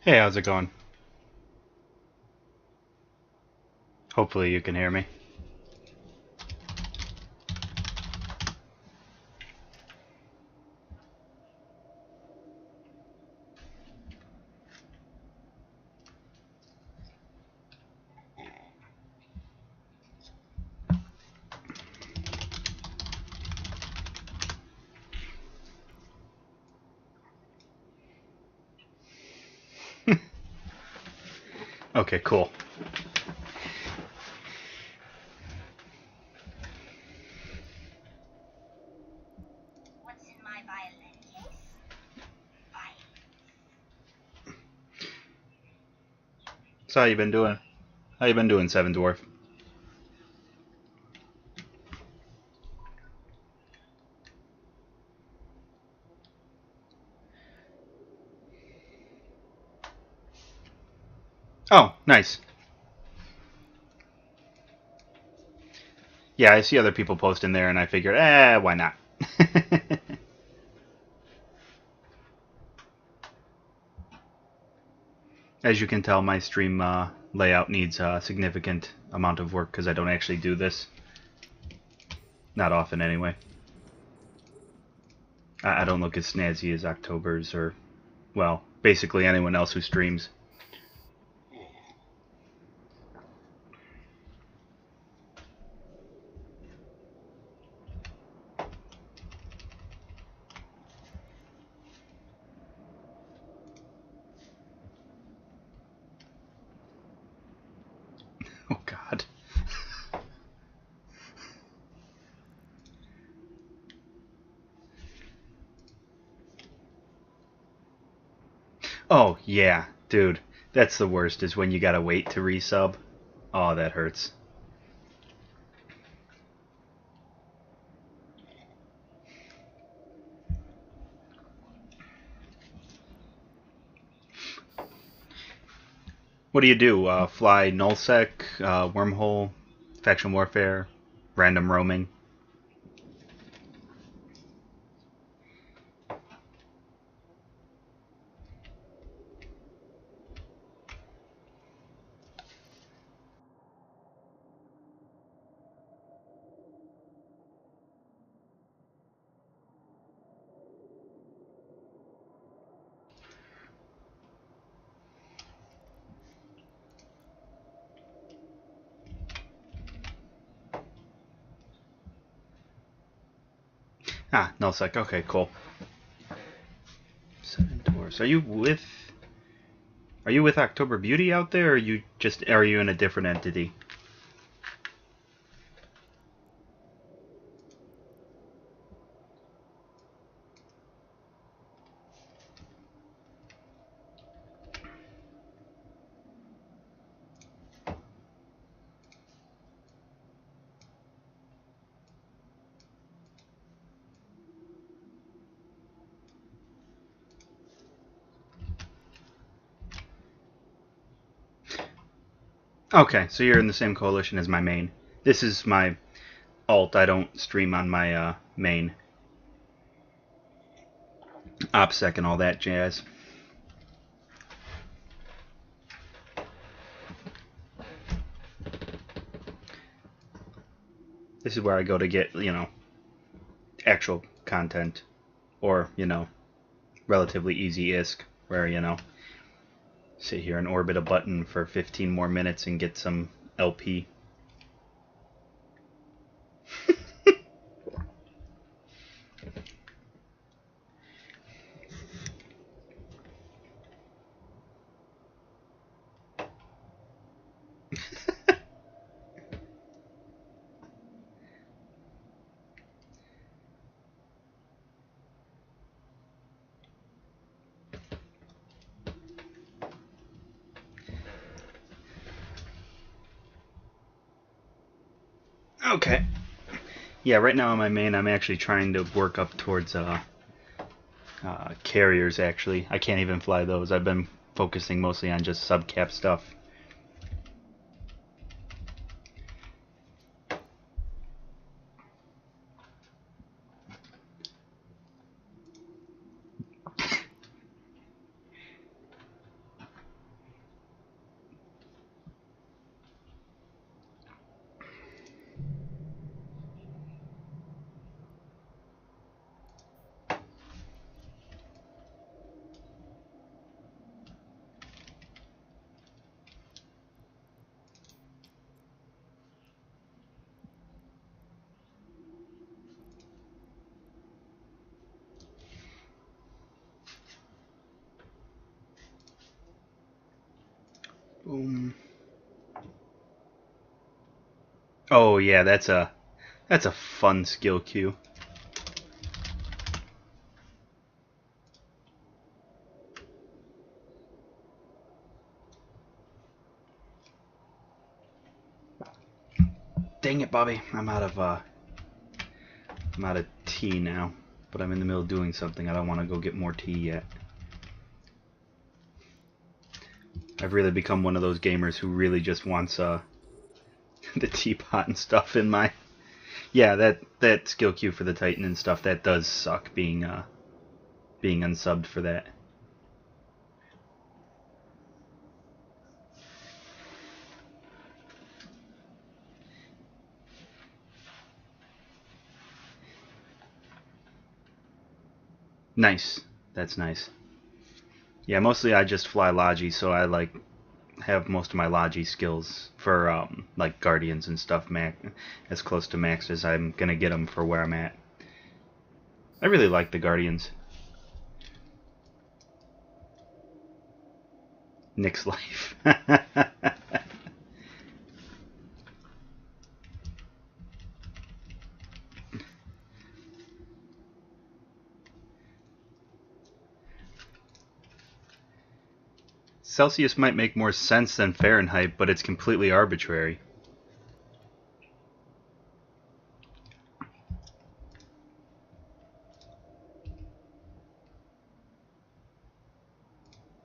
Hey, how's it going? Hopefully you can hear me. Okay, cool. What's in my violin case? So how you been doing? How you been doing, Seven Dwarf? Oh, nice. Yeah, I see other people posting there, and I figured, why not? As you can tell, my stream layout needs a significant amount of work because I don't actually do this. Not often, anyway. I don't look as snazzy as October's or, well, basically anyone else who streams. Oh, God. Oh, yeah, dude. That's the worst, is when you gotta wait to resub. Oh, that hurts. What do you do? Fly nullsec, wormhole, faction warfare, random roaming? Ah, nullsec. Okay, cool. Seven doors. Are you with October Beauty out there, or are you in a different entity? Okay, so you're in the same coalition as my main. This is my alt. I don't stream on my main. OPSEC and all that jazz. This is where I go to get, actual content. Or, relatively easy ISK, where, sit here and orbit a button for 15 more minutes and get some LP. Okay. Yeah, right now on my main, I'm actually trying to work up towards carriers, actually. I can't even fly those. I've been focusing mostly on just subcap stuff. Boom. Oh yeah, that's a fun skill queue. Dang it, Bobby! I'm out of tea now, but I'm in the middle of doing something. I don't want to go get more tea yet. I've really become one of those gamers who really just wants the teapot and stuff in my. Yeah, that skill queue for the Titan and stuff, that does suck being unsubbed for that. Nice. That's nice. Yeah, mostly I just fly Logi, so I like have most of my Logi skills for like Guardians and stuff as close to max as I'm gonna get them for where I'm at. I really like the Guardians. Nick's life. Celsius might make more sense than Fahrenheit, but it's completely arbitrary.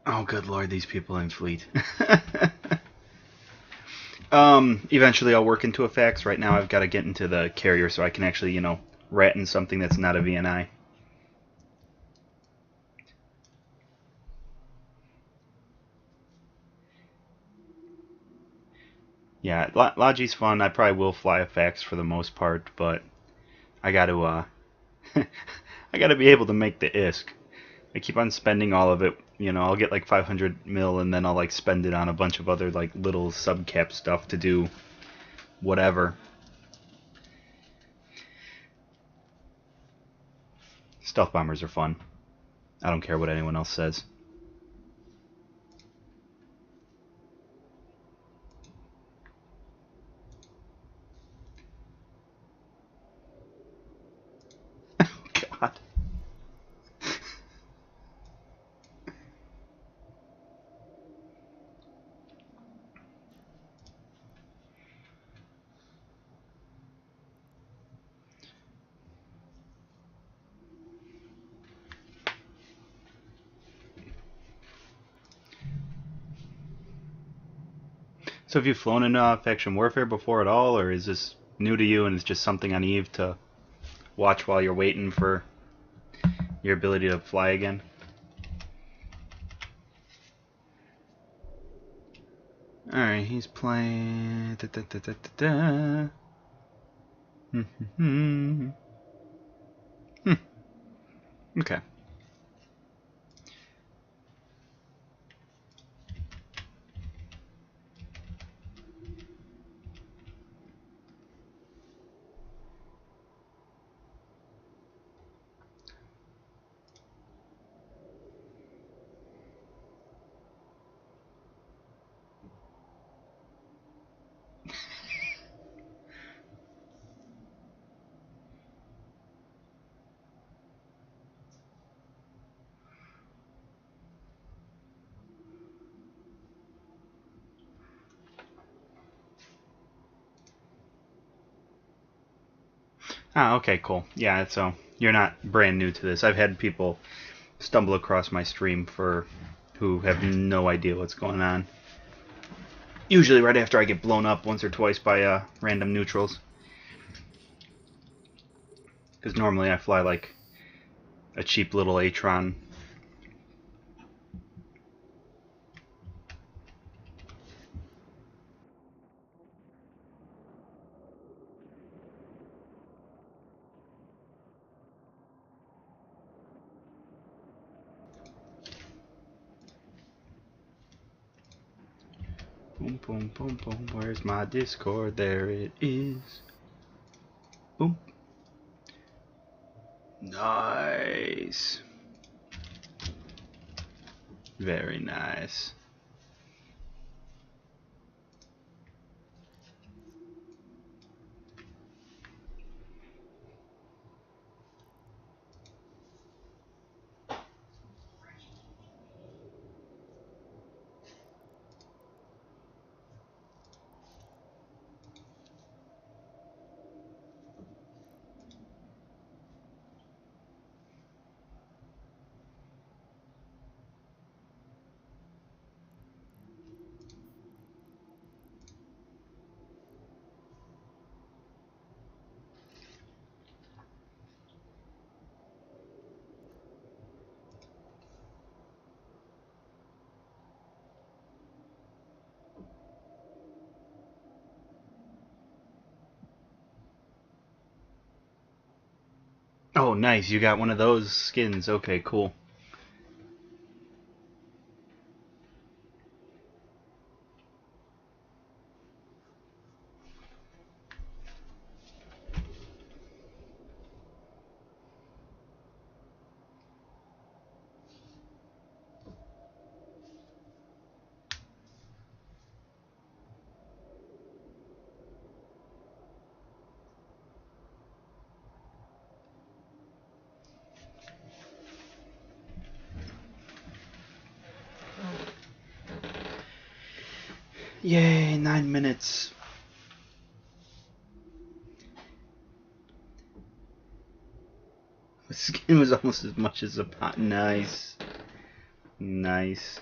Oh, good lord, these people in Fleet. Eventually I'll work into a fax. Right now I've got to get into the carrier so I can actually, rat in something that's not a VNI. Yeah, Logi's fun. I probably will fly a fax for the most part, but I got to, I got to be able to make the ISK. I keep on spending all of it. I'll get like 500 mil and then I'll like spend it on a bunch of other like little subcap stuff to do whatever. Stealth bombers are fun. I don't care what anyone else says. God. So have you flown in faction warfare before at all, or is this new to you and it's just something on Eve to watch while you're waiting for your ability to fly again? Alright, he's playing... Okay. Ah, okay, cool. Yeah, so you're not brand new to this. I've had people stumble across my stream who have no idea what's going on. Usually right after I get blown up once or twice by random neutrals. Because normally I fly like a cheap little Atron. Boom, boom, boom, boom. Where's my Discord? There it is. Boom. Nice. Very nice. Oh, nice. You got one of those skins. Okay, cool. Yay, 9 minutes. The skin was almost as much as a pot. Nice. Nice.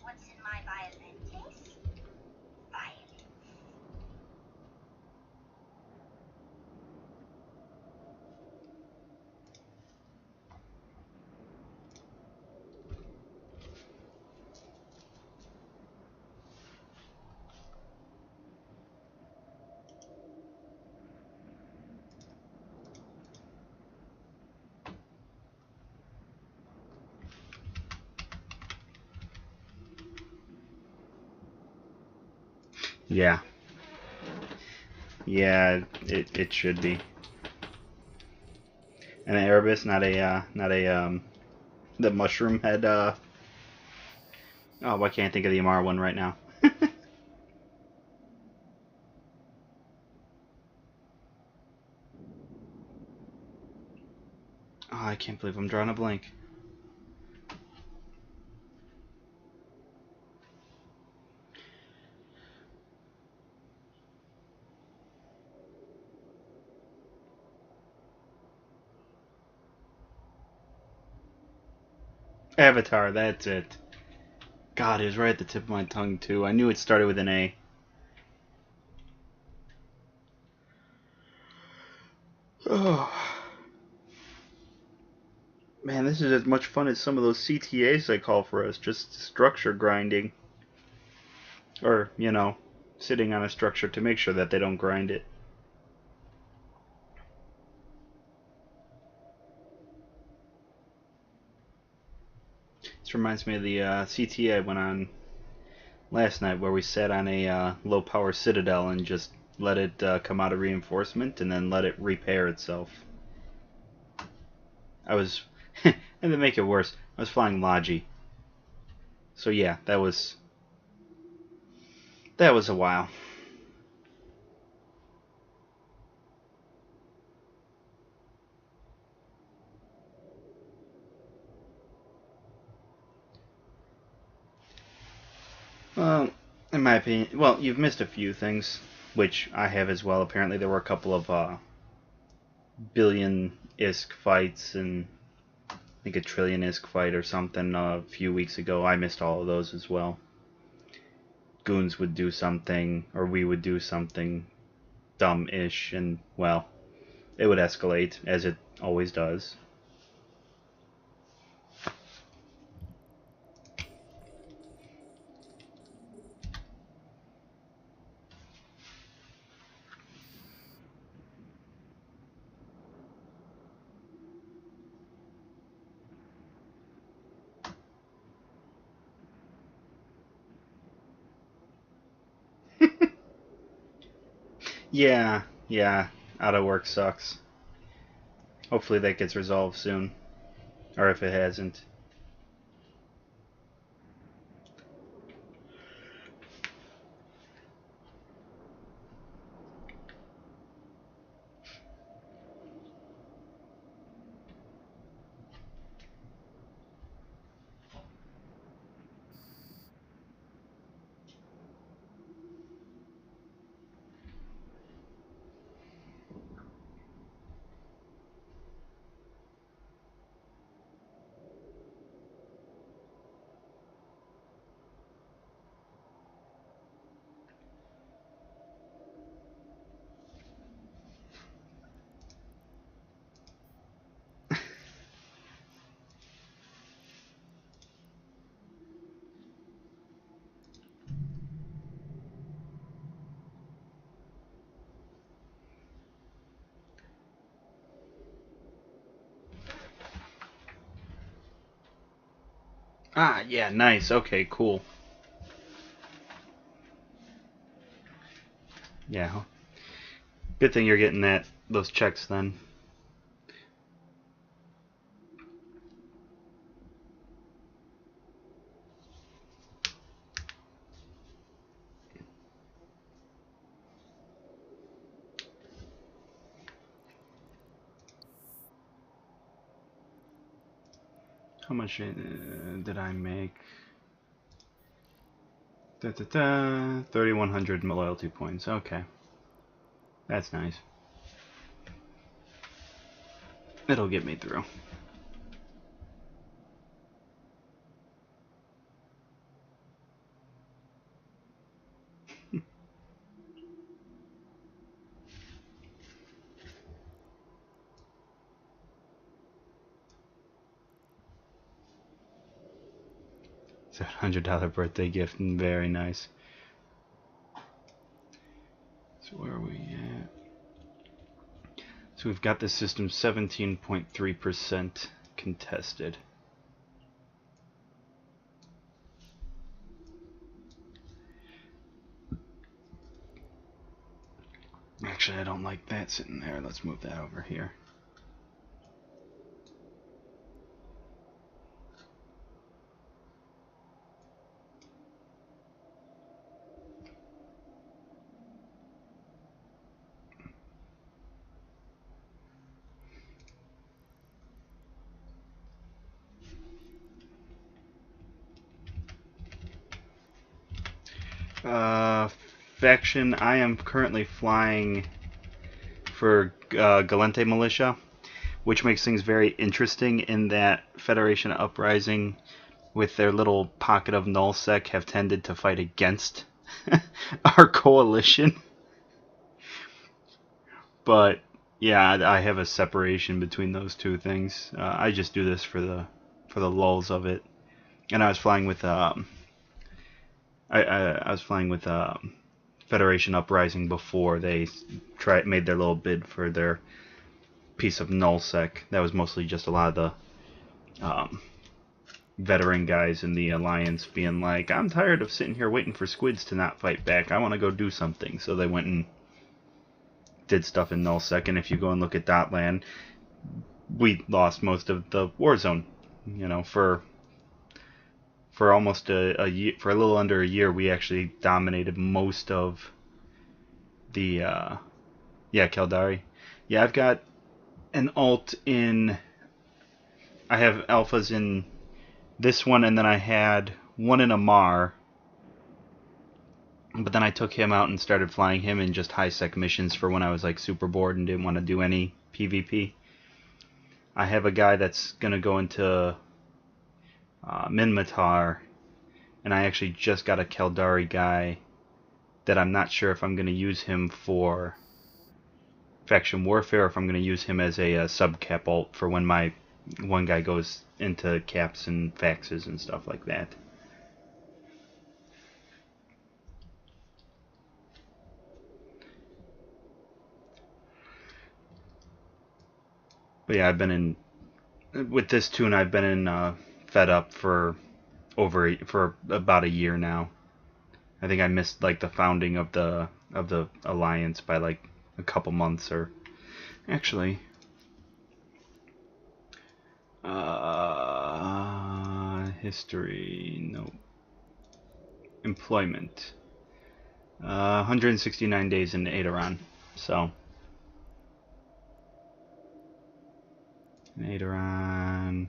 What's in my violin case? Violin. Yeah. Yeah, it should be. And an Erebus, not a the mushroom head. Oh, why can't I think of the Amara one right now? Oh, I can't believe I'm drawing a blank. Avatar, that's it. God, it was right at the tip of my tongue too. I knew it started with an A. Oh. Man, this is as much fun as some of those CTAs they call for us, just structure grinding. Or, sitting on a structure to make sure that they don't grind it. This reminds me of the CTA I went on last night where we sat on a low power citadel and just let it come out of reinforcement and then let it repair itself. I was, and to make it worse, I was flying Logi. So yeah, that was a while. Well, in my opinion, well, you've missed a few things, which I have as well. Apparently, there were a couple of billion ISK fights and I think a trillion ISK fight or something a few weeks ago. I missed all of those as well. Goons would do something, or we would do something dumb-ish, and, well, it would escalate, as it always does. Yeah, yeah, out of work sucks. Hopefully that gets resolved soon. Or if it hasn't. Ah, yeah, nice. Okay, cool. Yeah. Good thing you're getting those checks then. How much did I make? 3,100 loyalty points. Okay. That's nice. It'll get me through. $700 birthday gift. Very nice. So where are we at? So we've got the system 17.3% contested. Actually, I don't like that sitting there. Let's move that over here. Faction, I am currently flying for Galente Militia, which makes things very interesting in that Federation Uprising, with their little pocket of nullsec, have tended to fight against our coalition. But yeah, I have a separation between those two things. I just do this for the lulls of it. And I was flying with I was flying with Federation Uprising before they made their little bid for their piece of nullsec. That was mostly just a lot of the veteran guys in the alliance being like, I'm tired of sitting here waiting for squids to not fight back. I want to go do something. So they went and did stuff in nullsec. And if you go and look at Dotland, we lost most of the Warzone. You know, for almost a year, for a little under a year, we actually dominated most of the Kaldari. Yeah, I've got an alt in. I have alphas in this one, and then I had one in Amar. But then I took him out and started flying him in just high sec missions for when I was like super bored and didn't want to do any PvP. I have a guy that's gonna go into Minmatar, and I actually just got a Kaldari guy that I'm not sure if I'm gonna use him for faction warfare or if I'm gonna use him as a sub-cap ult for when my one guy goes into caps and faxes and stuff like that. But yeah, I've been in with this tune. I've been in Fed Up for for about a year now. I think I missed like the founding of the alliance by like a couple months, or actually history, no, employment, 169 days in Aderon. So in Aderon,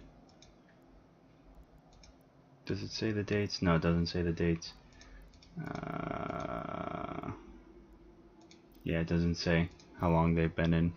does it say the dates? No, it doesn't say the dates. Yeah, it doesn't say how long they've been in.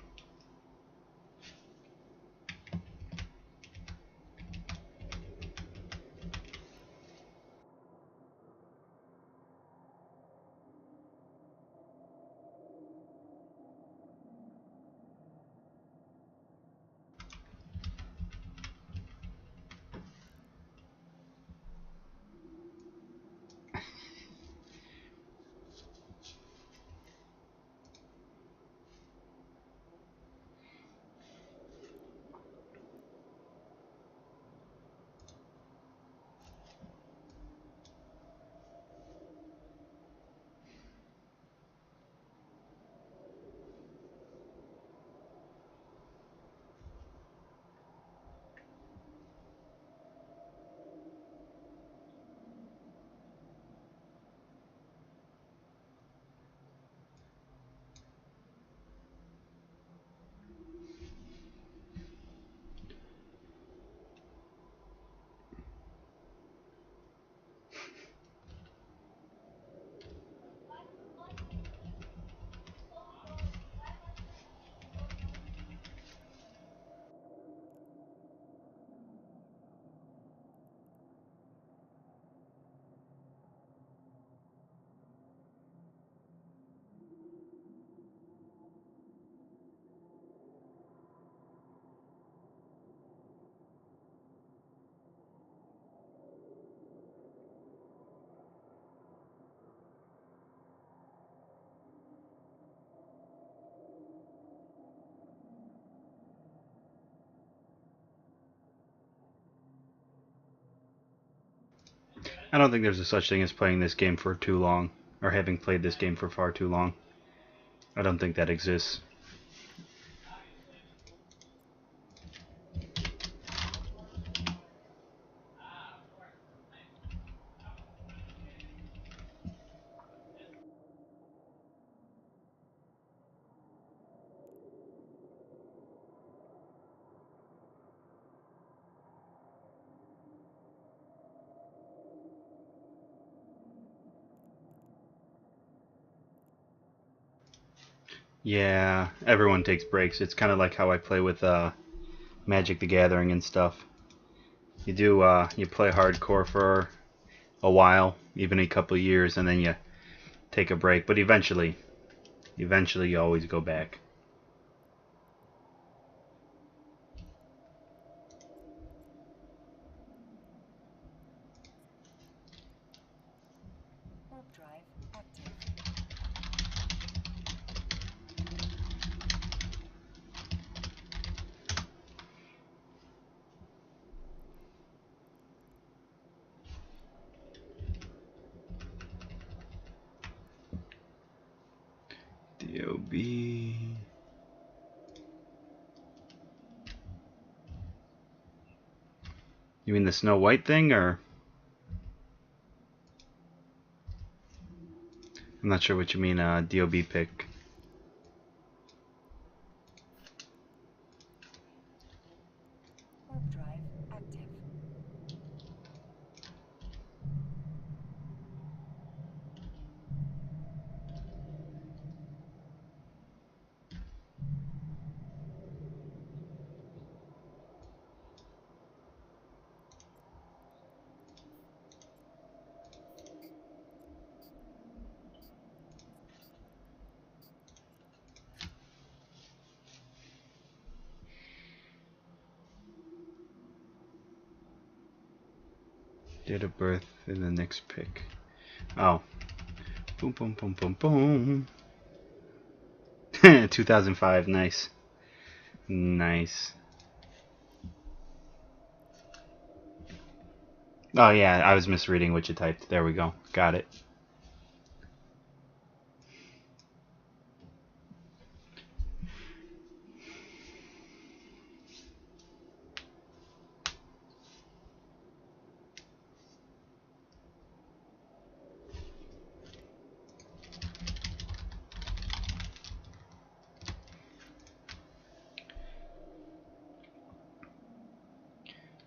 I don't think there's a such thing as playing this game for too long, or having played this game for far too long. I don't think that exists. Yeah, everyone takes breaks. It's kind of like how I play with Magic the Gathering and stuff. You play hardcore for a while, even a couple of years, and then you take a break. But eventually you always go back. Warp drive active. DOB. You mean the Snow White thing, or? I'm not sure what you mean, DOB pick. Warp drive active. Date of birth in the next pick. Oh. Boom, boom, boom, boom, boom. 2005, nice. Nice. Oh yeah, I was misreading what you typed. There we go. Got it.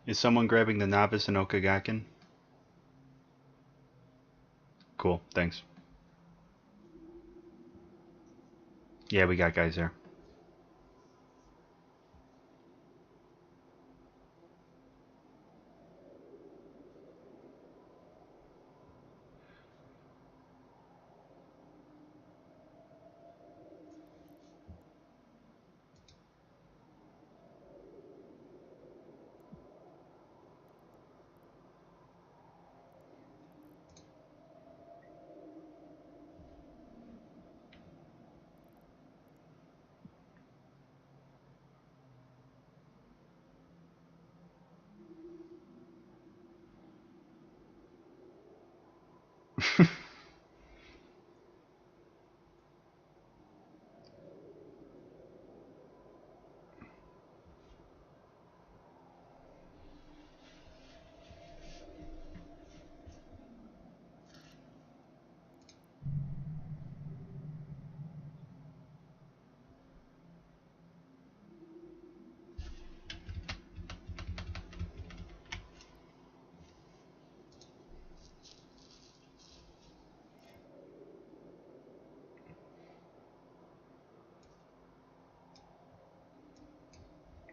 Is someone grabbing the novice and Okagakin? Cool, thanks. Yeah, we got guys there.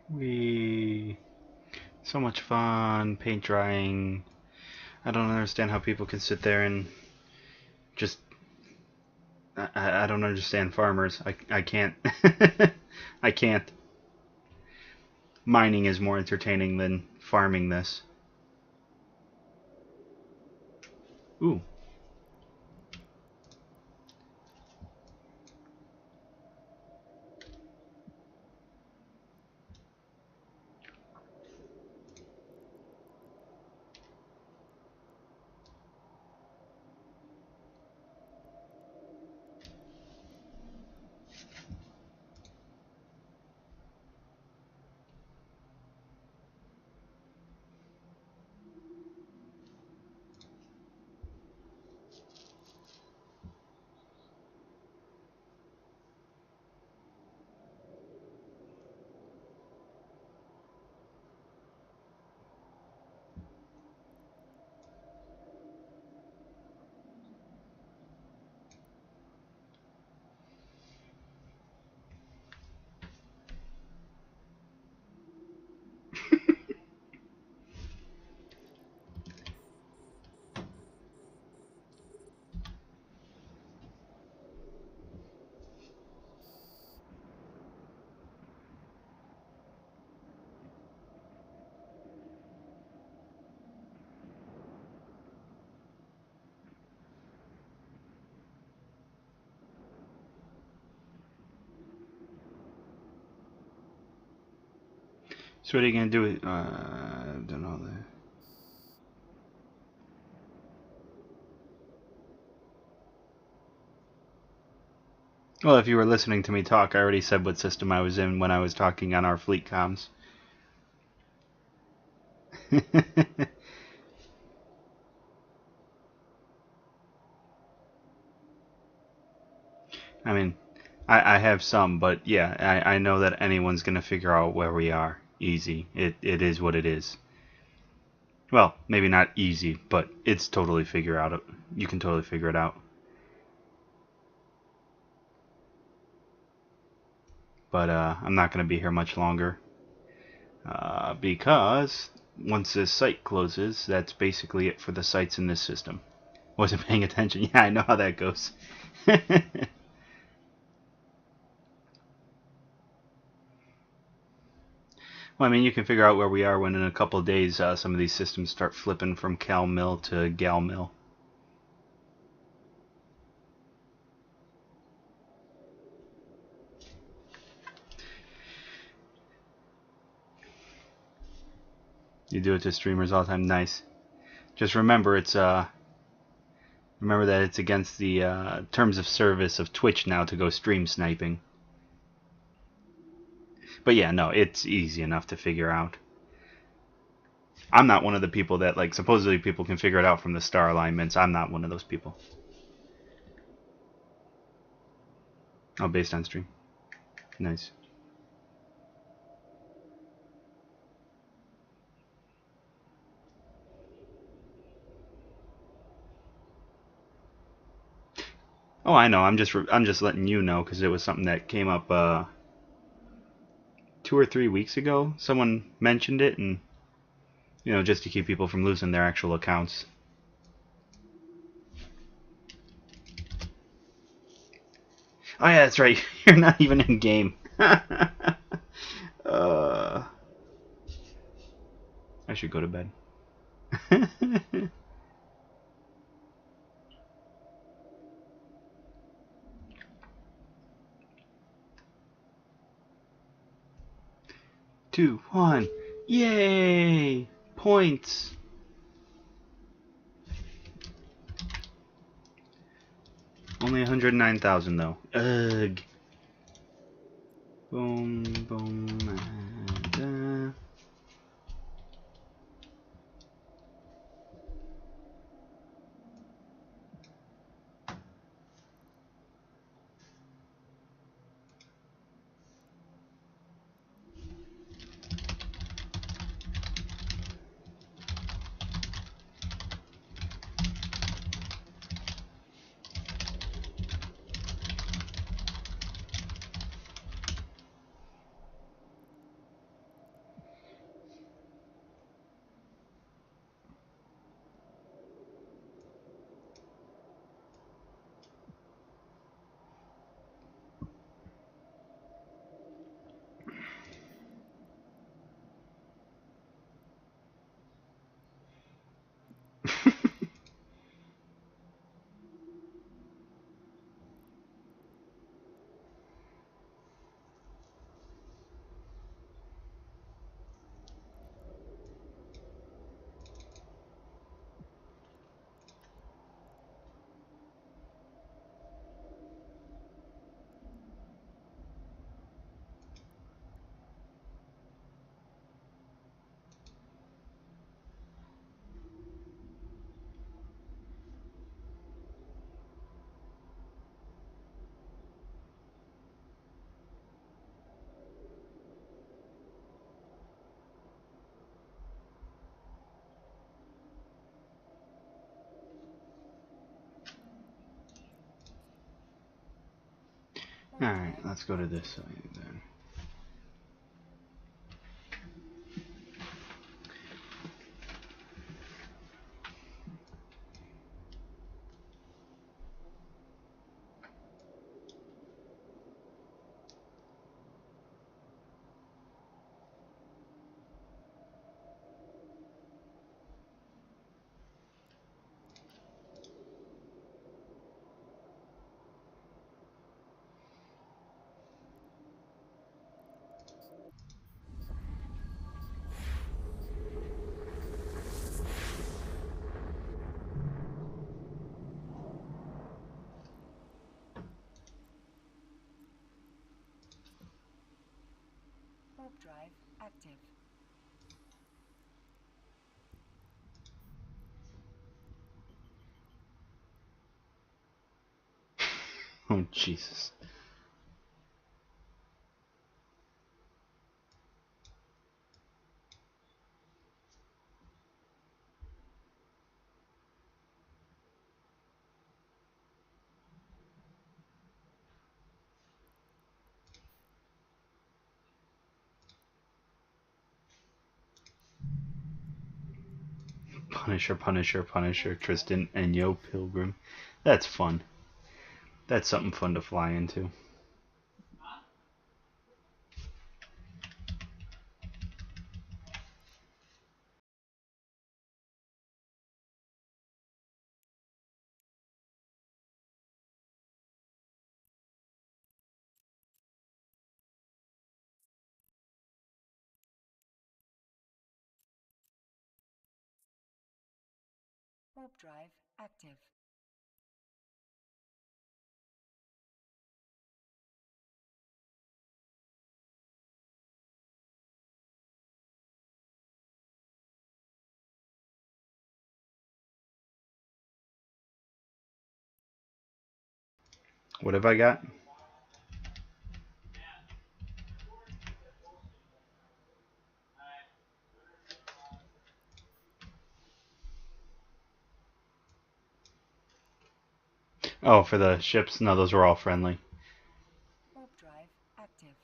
We so much fun paint drying. I don't understand how people can sit there and just. I don't understand farmers. I can't. I can't. Mining is more entertaining than farming this. Ooh. So what are you gonna do? Don't know that. Well, if you were listening to me talk, I already said what system I was in when I was talking on our fleet comms. I mean, I have some, but yeah, I know that anyone's gonna figure out where we are. Easy. It is what it is. Well, maybe not easy, but it's totally figure out. You can totally figure it out. But I'm not gonna be here much longer because once this site closes, that's basically it for the sites in this system. Wasn't paying attention. Yeah, I know how that goes. Well, I mean, you can figure out where we are when in a couple of days some of these systems start flipping from Cal Mill to Gal Mill. You do it to streamers all the time. Nice. Just remember, remember that it's against the terms of service of Twitch now to go stream sniping. But yeah, no, it's easy enough to figure out. I'm not one of the people that, like, supposedly people can figure it out from the star alignments. I'm not one of those people. Oh, based on stream. Nice. Oh, I know. I'm just letting you know because it was something that came up 2 or 3 weeks ago. Someone mentioned it, and just to keep people from losing their actual accounts. Oh yeah, that's right. You're not even in game. I should go to bed. 2, 1. Yay! Points. Only 109,000 though. Ugh. Boom, boom, and, Alright, let's go to this side then. Warp drive active. Oh, Jesus. Punisher, Punisher, Punisher, Tristan, Enyo, Pilgrim. That's fun. That's something fun to fly into. Warp drive active. What have I got? Oh, for the ships? No, those were all friendly. Warp drive active.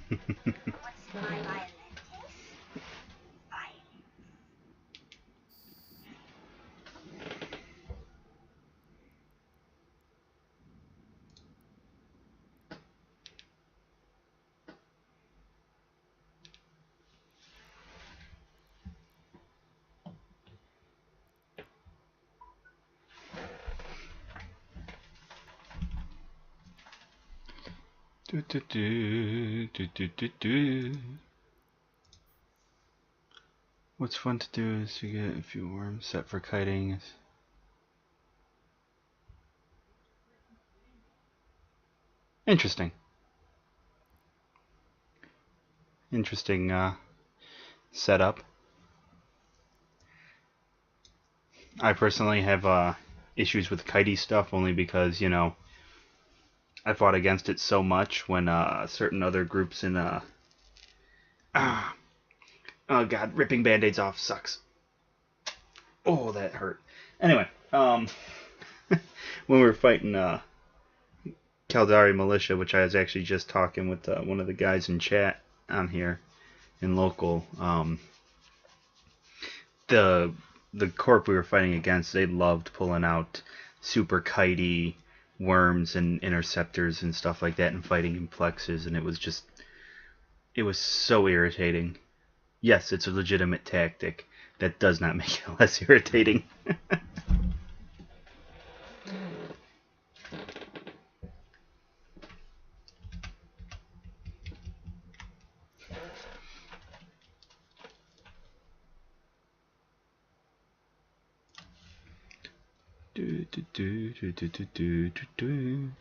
What's my violin taste? Violin. Do, do, do, do, do, do, do. What's fun to do is to get a few worms set for kiting. Interesting. Interesting setup. I personally have issues with kitey stuff only because, you know, I fought against it so much when certain other groups in ah, oh god, ripping band-aids off sucks. Oh, that hurt. Anyway, when we were fighting Caldari militia, which I was actually just talking with one of the guys in chat on here in local. The corp we were fighting against, they loved pulling out super kitey worms and interceptors and stuff like that and fighting in plexes, and it was so irritating. Yes, it's a legitimate tactic. That does not make it less irritating. do, do, do, do, do, do, do, do.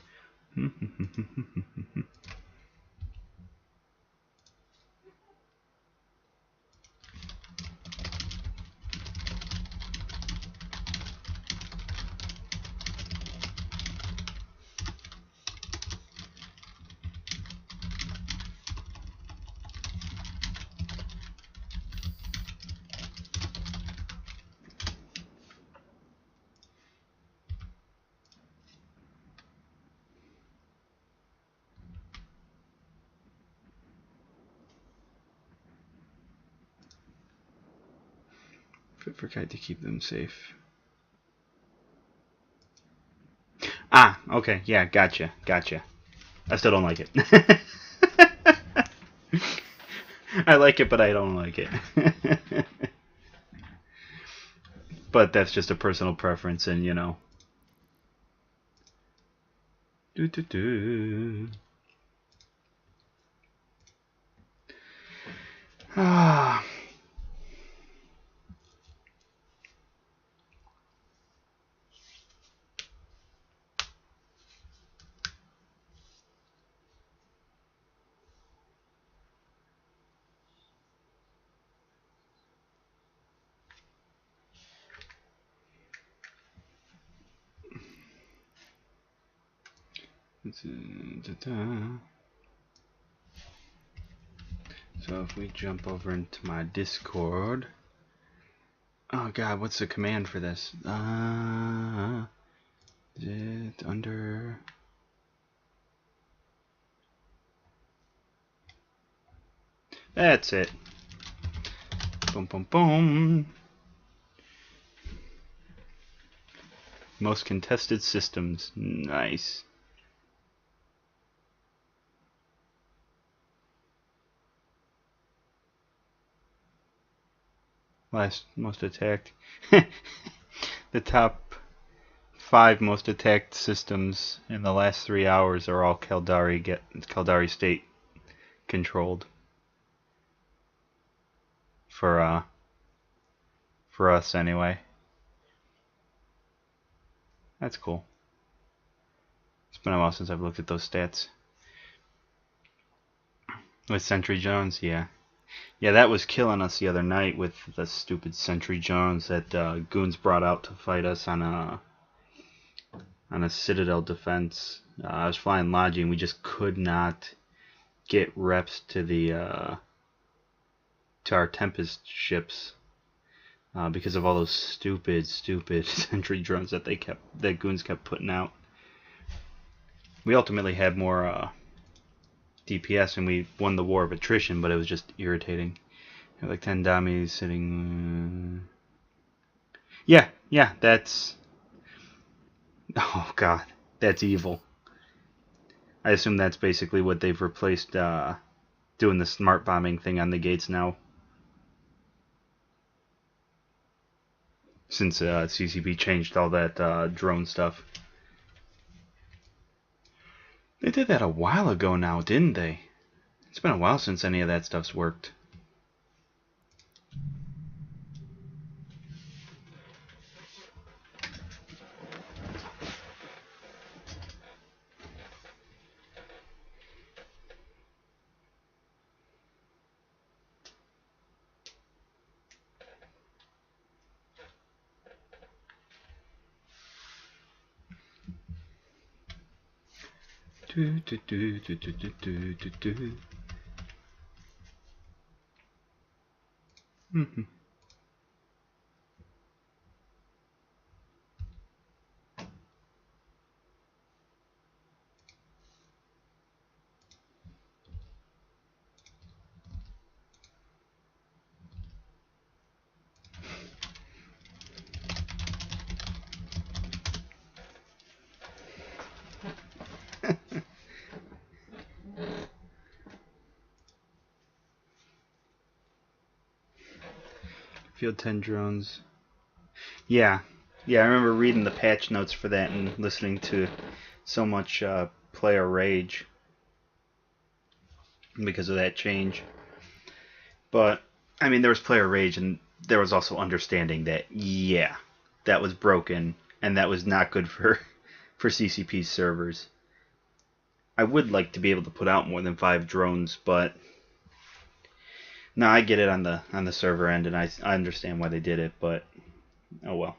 Forgot to keep them safe. Ah, okay, yeah, gotcha. I still don't like it. I like it, but I don't like it. But that's just a personal preference, and you know. Do do do. Ah. So if we jump over into my Discord. Oh god, what's the command for this? Is it under... That's it. Boom, boom, boom. Most contested systems. Nice. Last most attacked. The top 5 most attacked systems in the last 3 hours are all Caldari state controlled. For us anyway. That's cool. It's been a while since I've looked at those stats. With Sentry Jones, yeah. Yeah, that was killing us the other night with the stupid Sentry Jones that Goons brought out to fight us on a Citadel defense. I was flying Logi and we just could not get reps to the to our Tempest ships because of all those stupid Sentry drones that Goons kept putting out. We ultimately had more DPS and we won the war of attrition, but it was just irritating. Like 10 dummies sitting. Yeah, that's. Oh god, that's evil. I assume that's basically what they've replaced doing the smart bombing thing on the gates now. Since CCP changed all that drone stuff. They did that a while ago now, didn't they? It's been a while since any of that stuff's worked. Do, do, do, do, do, do, do, do, do. Mm-hmm. Field 10 drones. Yeah. Yeah, I remember reading the patch notes for that and listening to so much player rage because of that change. But, I mean, there was player rage and there was also understanding that, yeah, that was broken and that was not good for CCP servers. I would like to be able to put out more than 5 drones, but no, I get it on the server end, and I understand why they did it, but oh well.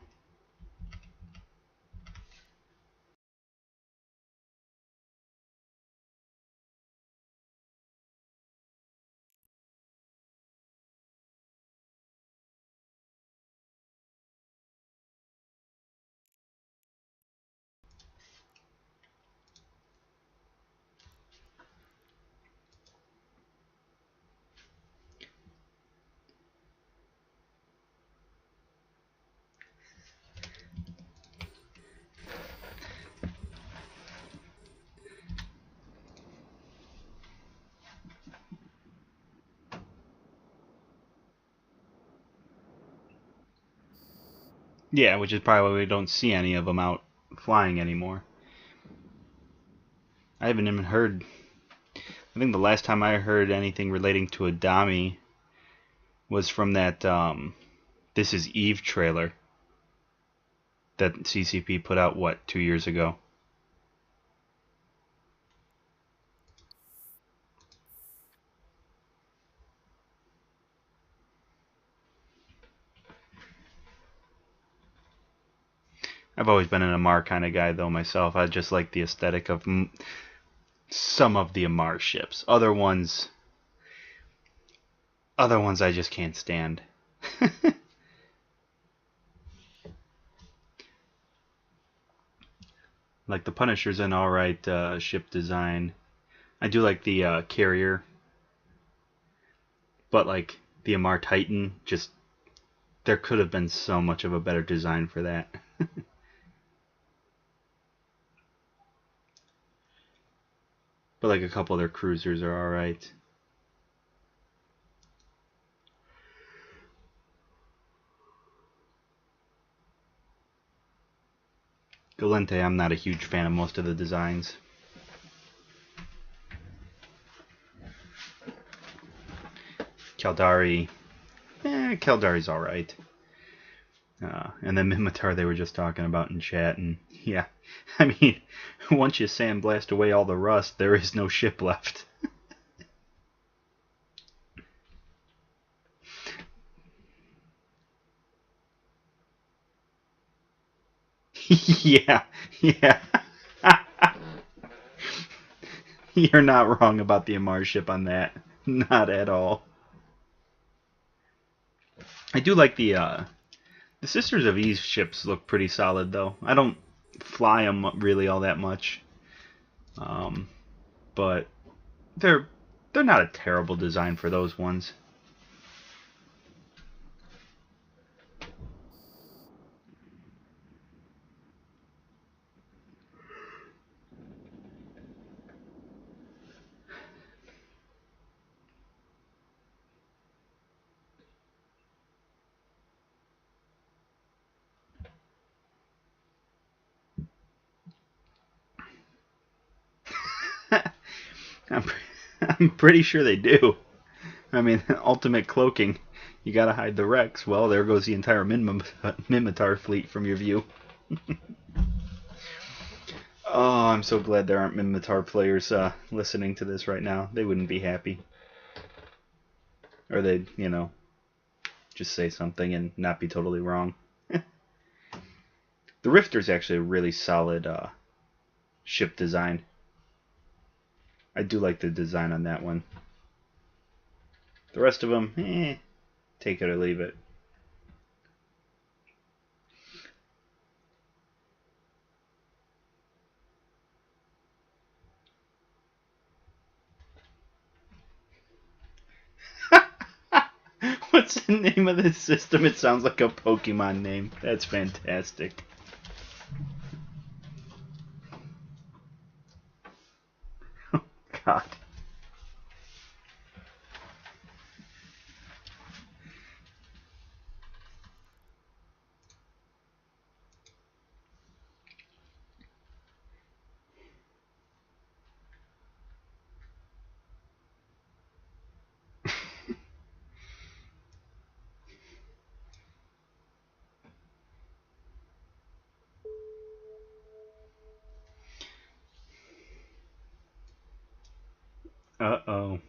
Yeah, which is probably why we don't see any of them out flying anymore. I haven't even heard. I think the last time I heard anything relating to a Dami was from that This Is Eve trailer that CCP put out, what, 2 years ago? I've always been an Amar kind of guy, though, myself. I just like the aesthetic of some of the Amar ships. Other ones I just can't stand. Like the Punisher's an alright ship design. I do like the carrier, but like the Amar Titan, just there could have been so much of a better design for that. But like a couple of their cruisers are alright. Galente, I'm not a huge fan of most of the designs. Caldari, Caldari's alright. And then Mimitar they were just talking about in chat, and yeah, I mean, once you sandblast away all the rust, there is no ship left. Yeah, yeah. You're not wrong about the Amar ship on that. Not at all. I do like the Sisters of Eve ships look pretty solid though. I don't fly them really all that much, but they're they're not a terrible design for those ones. I'm I'm pretty sure they do. I mean, ultimate cloaking. You gotta hide the wrecks. Well, there goes the entire Mimitar fleet from your view. Oh, I'm so glad there aren't Mimitar players listening to this right now. They wouldn't be happy. Or they'd, just say something and not be totally wrong. The Rifter's actually a really solid ship design. I do like the design on that one. The rest of them, take it or leave it. What's the name of this system? It sounds like a Pokemon name. That's fantastic. Oh, God. Uh-oh.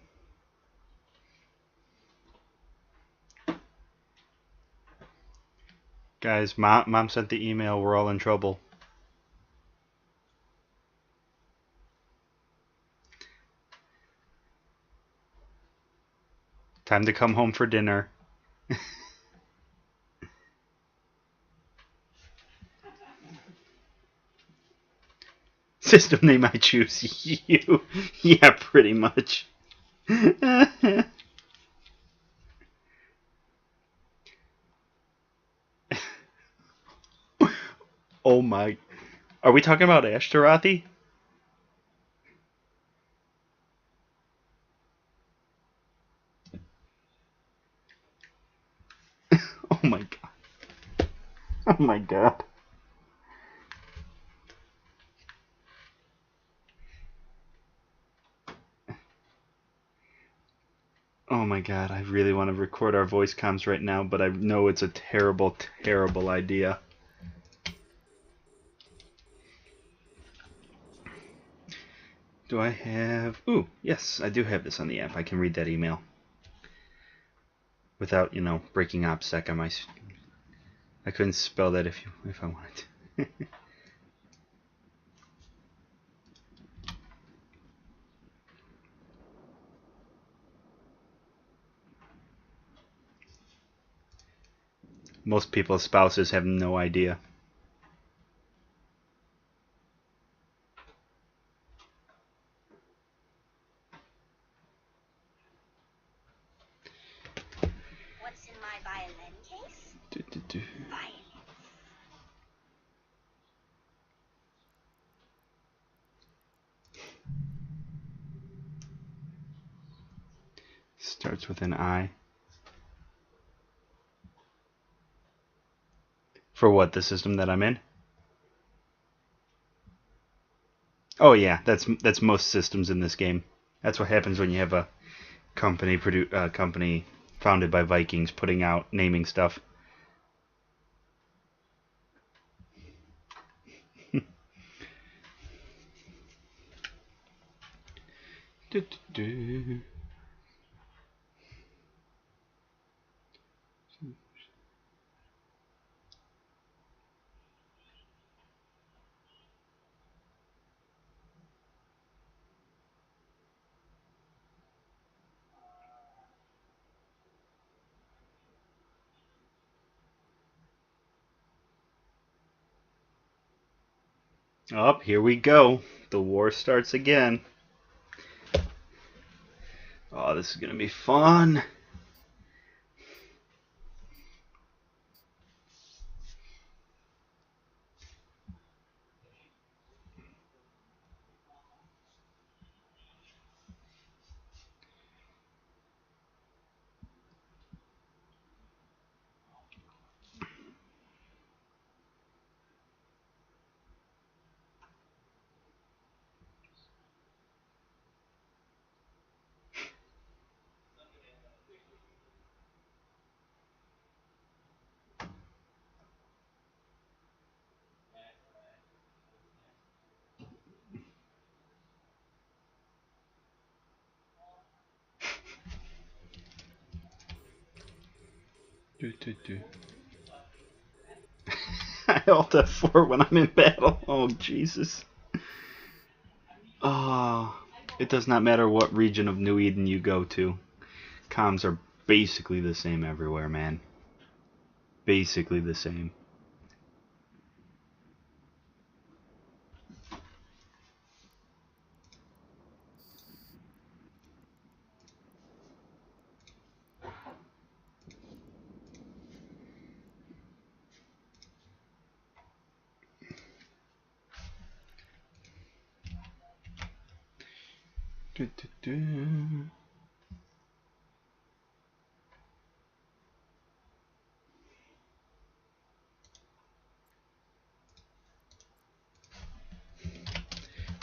Guys, mom sent the email. We're all in trouble. Time to come home for dinner. System name I choose. You. Yeah, pretty much. Oh my. Are we talking about Ashtarothi? Oh my god. Oh my god. Oh my god, I really want to record our voice comms right now, but I know it's a terrible, terrible idea. Do I have... Ooh, yes, I do have this on the app. I can read that email. Without, breaking OPSEC on my... I couldn't spell that if I wanted to. Most people's spouses have no idea. What's in my violin case? Violin. Starts with an I. For what, the system that I'm in? Oh yeah, that's most systems in this game. That's what happens when you have a company founded by Vikings putting out naming stuff. Up, here we go. The war starts again. Oh, this is gonna be fun. I alt F4 when I'm in battle. Oh, Jesus. Oh, it does not matter what region of New Eden you go to. Comms are basically the same everywhere, man. Basically the same.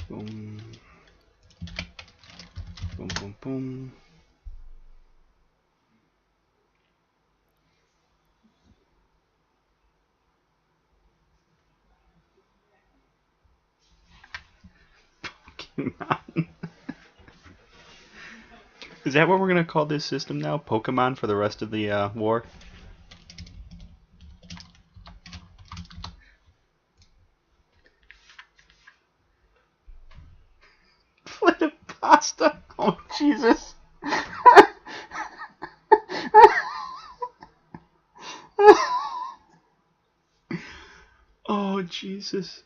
Boom. Boom, boom, boom. Is that what we're gonna call this system now? Pokemon for the rest of the war? Flip pasta. Oh Jesus. Oh Jesus.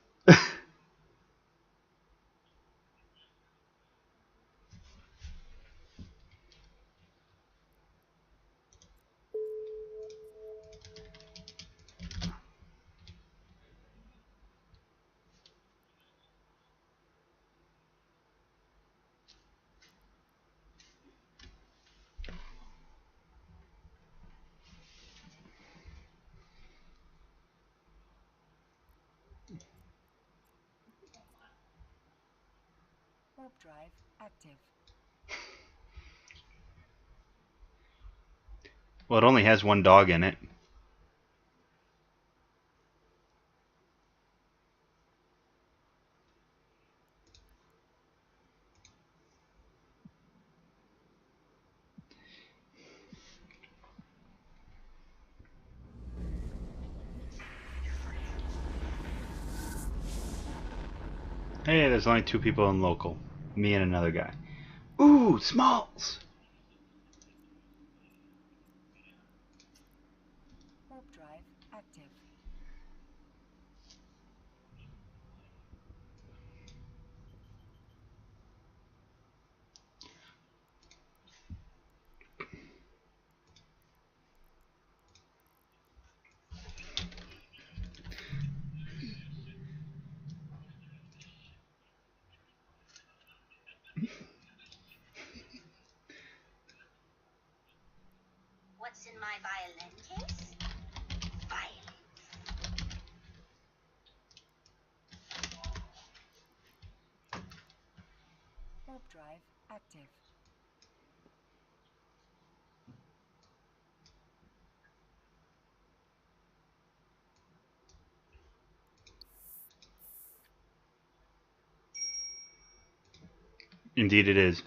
Warp drive active. Well, it only has one dog in it. Hey, there's only 2 people in local. Me and another guy. Ooh, Smalls! Warp drive active. What's in my violin case? Violin. Warp drive active. Indeed it is.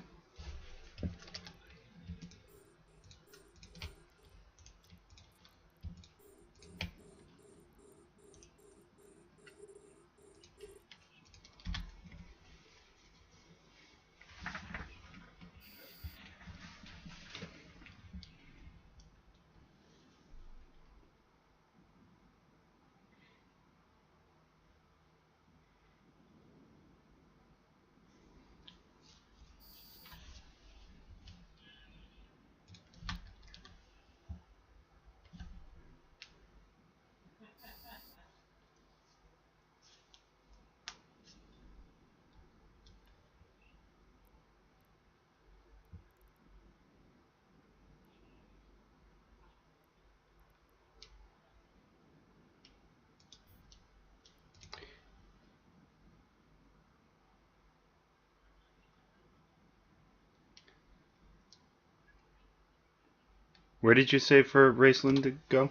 Where did you say for Raceland to go?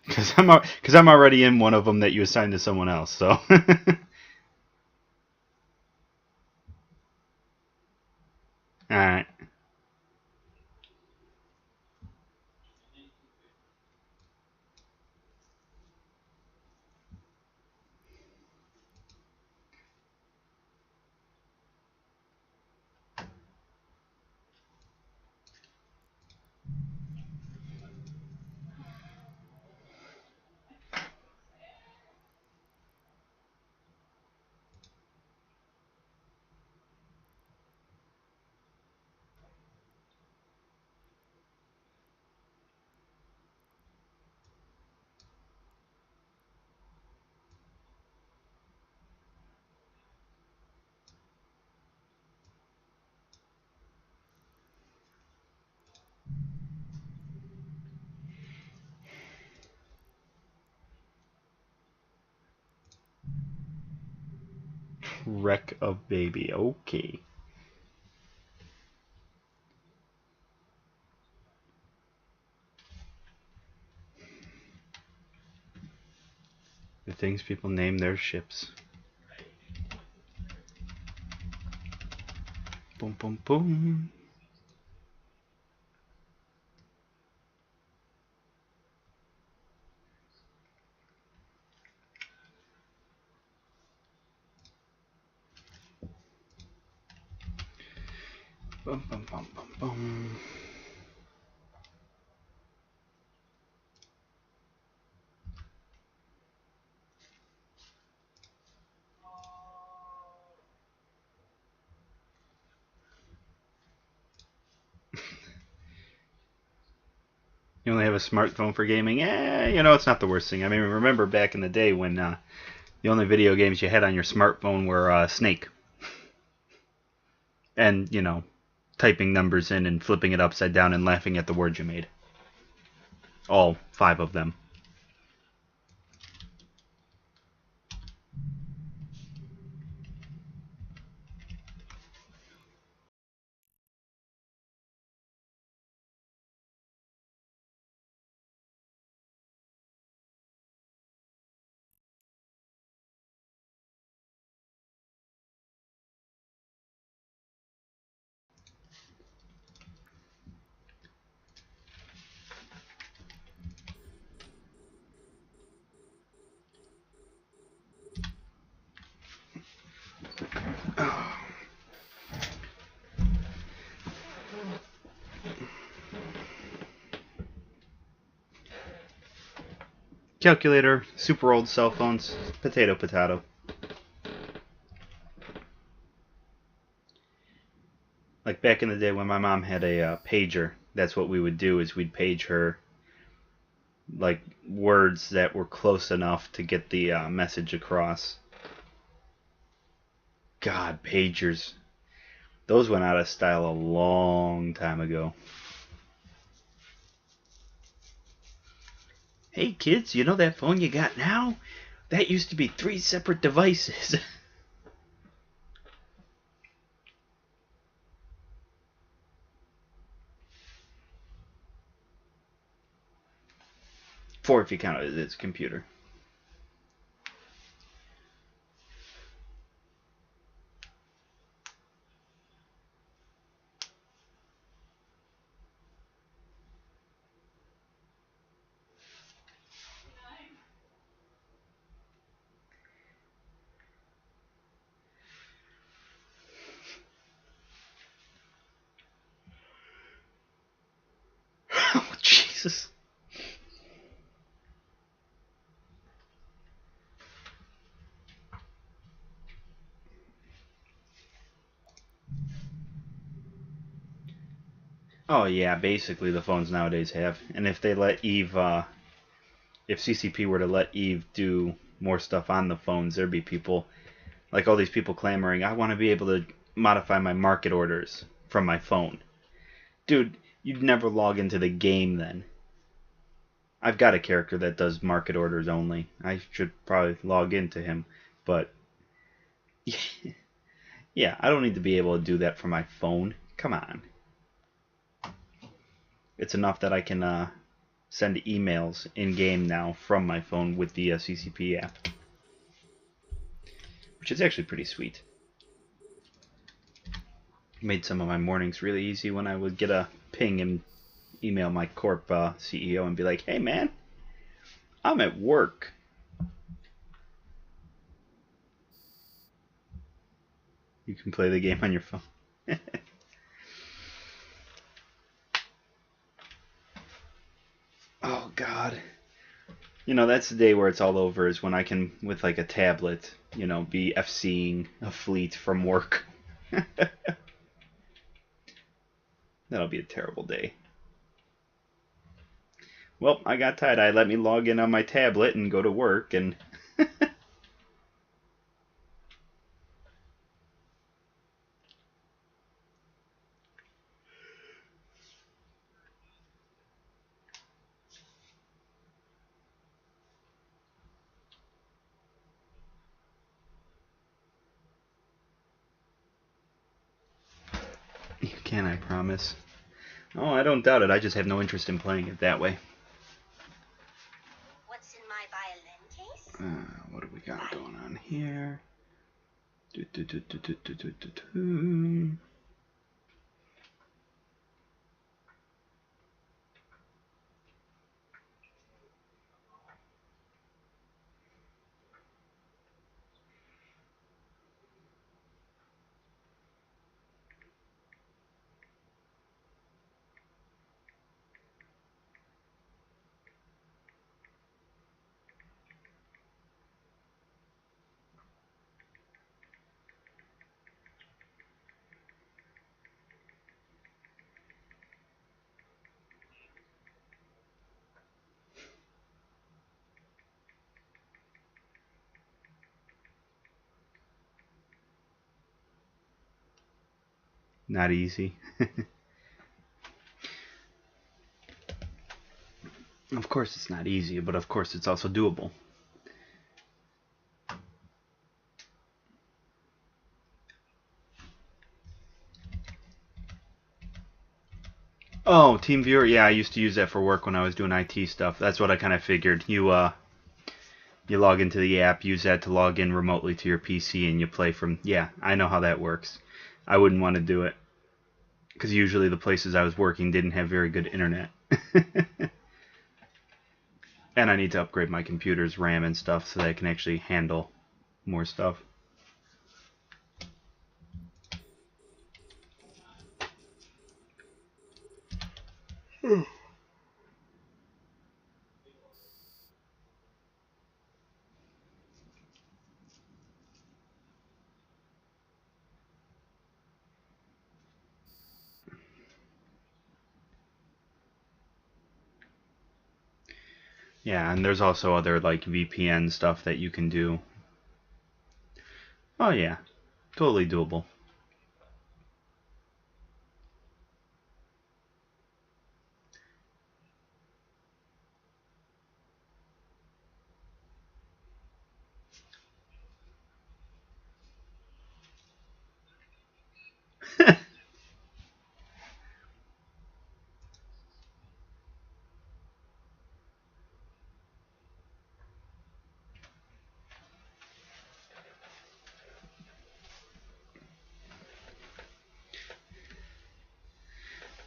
Because I'm already in one of them that you assigned to someone else. So. All right. Wreck of baby. Okay. The things people name their ships. Boom, boom, boom. Boom, boom, boom, boom, boom. You only have a smartphone for gaming? It's not the worst thing. I mean, remember back in the day when the only video games you had on your smartphone were Snake. And, typing numbers in and flipping it upside down and laughing at the words you made. All 5 of them. Calculator, super old cell phones, potato, potato. Like back in the day when my mom had a pager, that's what we would do is we'd page her like words that were close enough to get the message across. God, pagers. Those went out of style a long time ago. Hey kids, you know that phone you got now? That used to be 3 separate devices. 4 if you count it as its computer. Oh, Jesus. Oh yeah, basically the phones nowadays have. And if they let Eve, if CCP were to let Eve do more stuff on the phones, there'd be people, like all these people clamoring, I want to be able to modify my market orders from my phone. Dude, you'd never log into the game then. I've got a character that does market orders only. I should probably log into him, but yeah, I don't need to be able to do that from my phone. Come on. It's enough that I can send emails in game now from my phone with the CCP app, which is actually pretty sweet. Made some of my mornings really easy when I would get a ping and email my corp CEO and be like, "Hey man, I'm at work." You can play the game on your phone. Oh God. That's the day where it's all over is when I can, with like a tablet, be FCing a fleet from work. That'll be a terrible day. Well, I got tie-dye. Let me log in on my tablet and go to work, and you can, I promise. Oh, I don't doubt it. I just have no interest in playing it that way. What's in my violin case? What do we got going on here? Do, do, do, do, do, do, do, do, do. Not easy. Of course it's not easy, but of course it's also doable. Oh, TeamViewer. Yeah, I used to use that for work when I was doing IT stuff. That's what I kind of figured. You log into the app, use that to log in remotely to your PC, and you play from. Yeah, I know how that works. I wouldn't want to do it because usually the places I was working didn't have very good internet. And I need to upgrade my computer's RAM and stuff so that I can actually handle more stuff. Yeah, and there's also other like VPN stuff that you can do. Oh yeah, totally doable.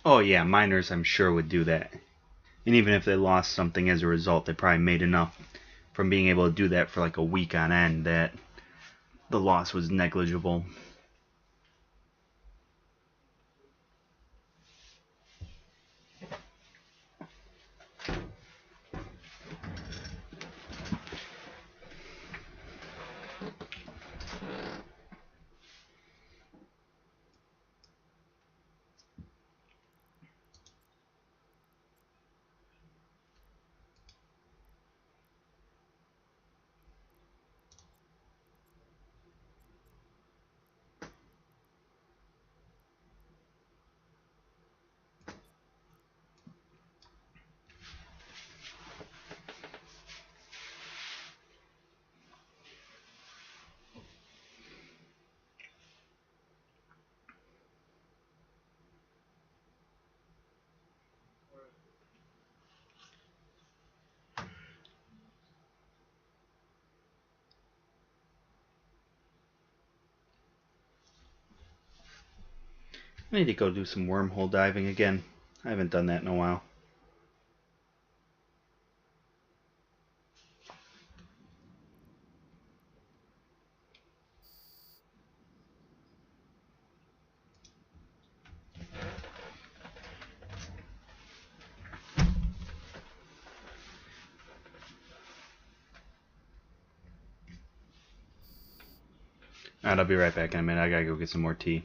Oh yeah, miners I'm sure would do that. And even if they lost something as a result, they probably made enough from being able to do that for like a week on end that the loss was negligible. I need to go do some wormhole diving again. I haven't done that in a while. Alright, I'll be right back in a minute. I gotta go get some more tea.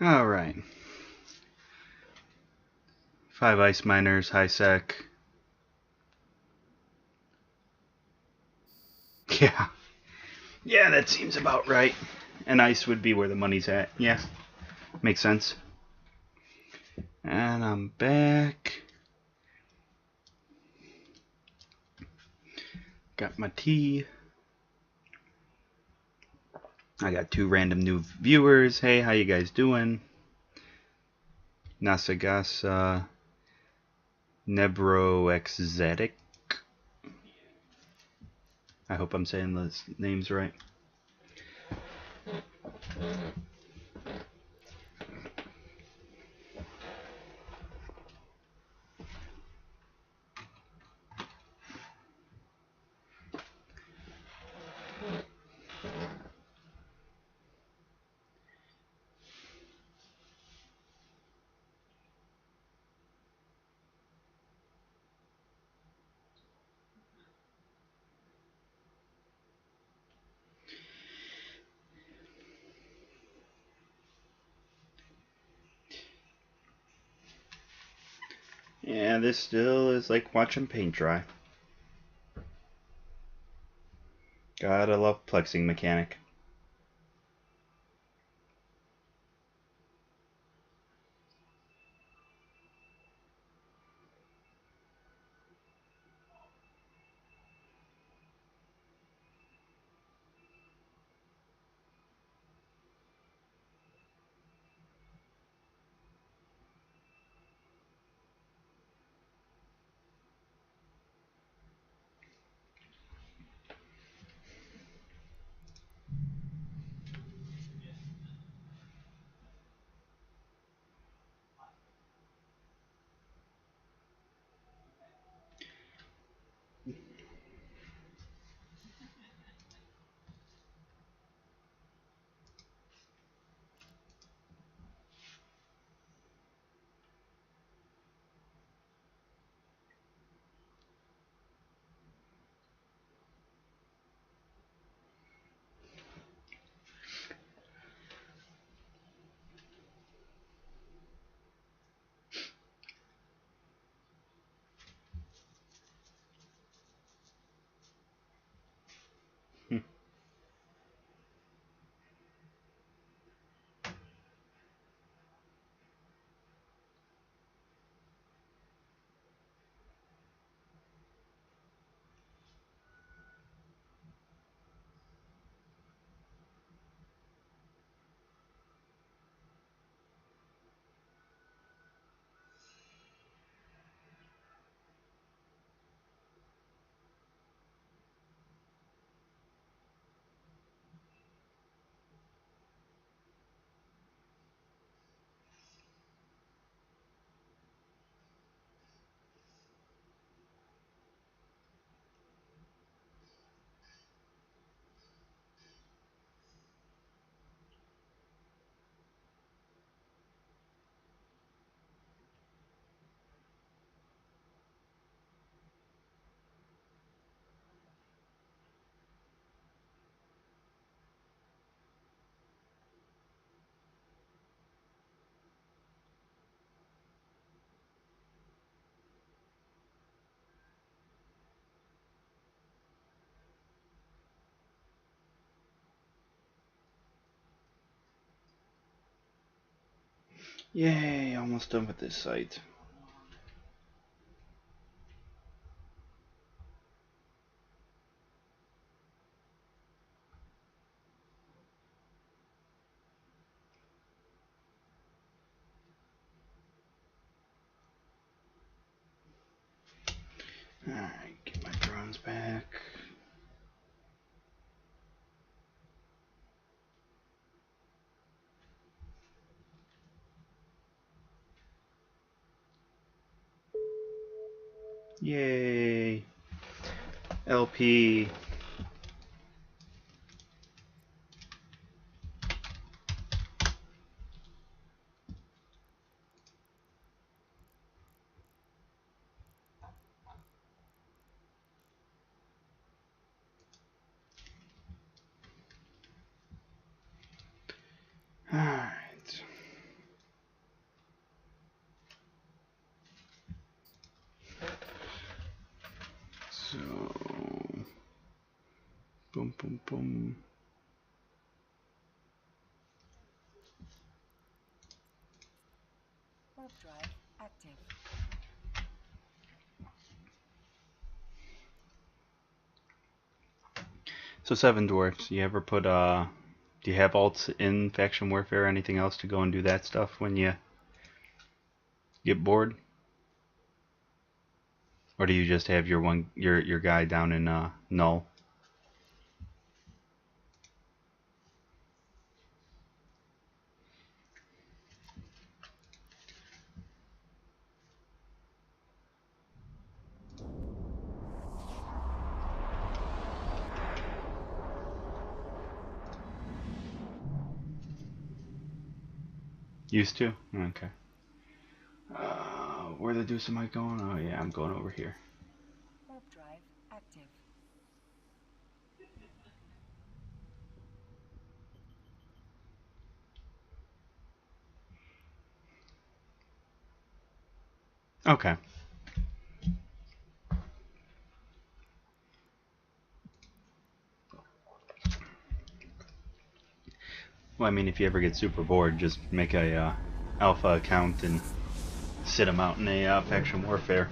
Alright. 5 ice miners, high sec. Yeah. Yeah, that seems about right. And ice would be where the money's at. Yeah. Makes sense. And I'm back. Got my tea. I got 2 random new viewers. Hey, how you guys doing? Nasagasa Nebroexetic. I hope I'm saying those names right. Yeah, this still is like watching paint dry. Gotta love plexing mechanic. Yay, almost done with this site. Alright, get my drones back. Yay. LP. Alright. boom, boom, boom. Warp drive active. So Seven Dwarfs, you ever put do you have alts in faction warfare or anything else to go and do that stuff when you get bored? Or do you just have your guy down in null? Used to? Okay. Where the deuce am I going? Oh yeah, I'm going over here. Warp drive active. Okay. Well, I mean, if you ever get super bored, just make a alpha account and sit them out in a faction warfare.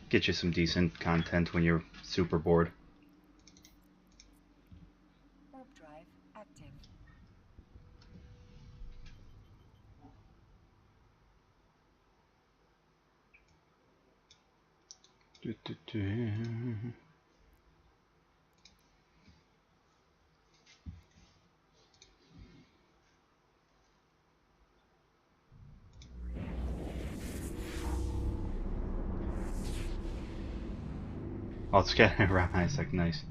Get you some decent content when you're super bored. Warp drive active. Oh, it's getting around high sec, nice.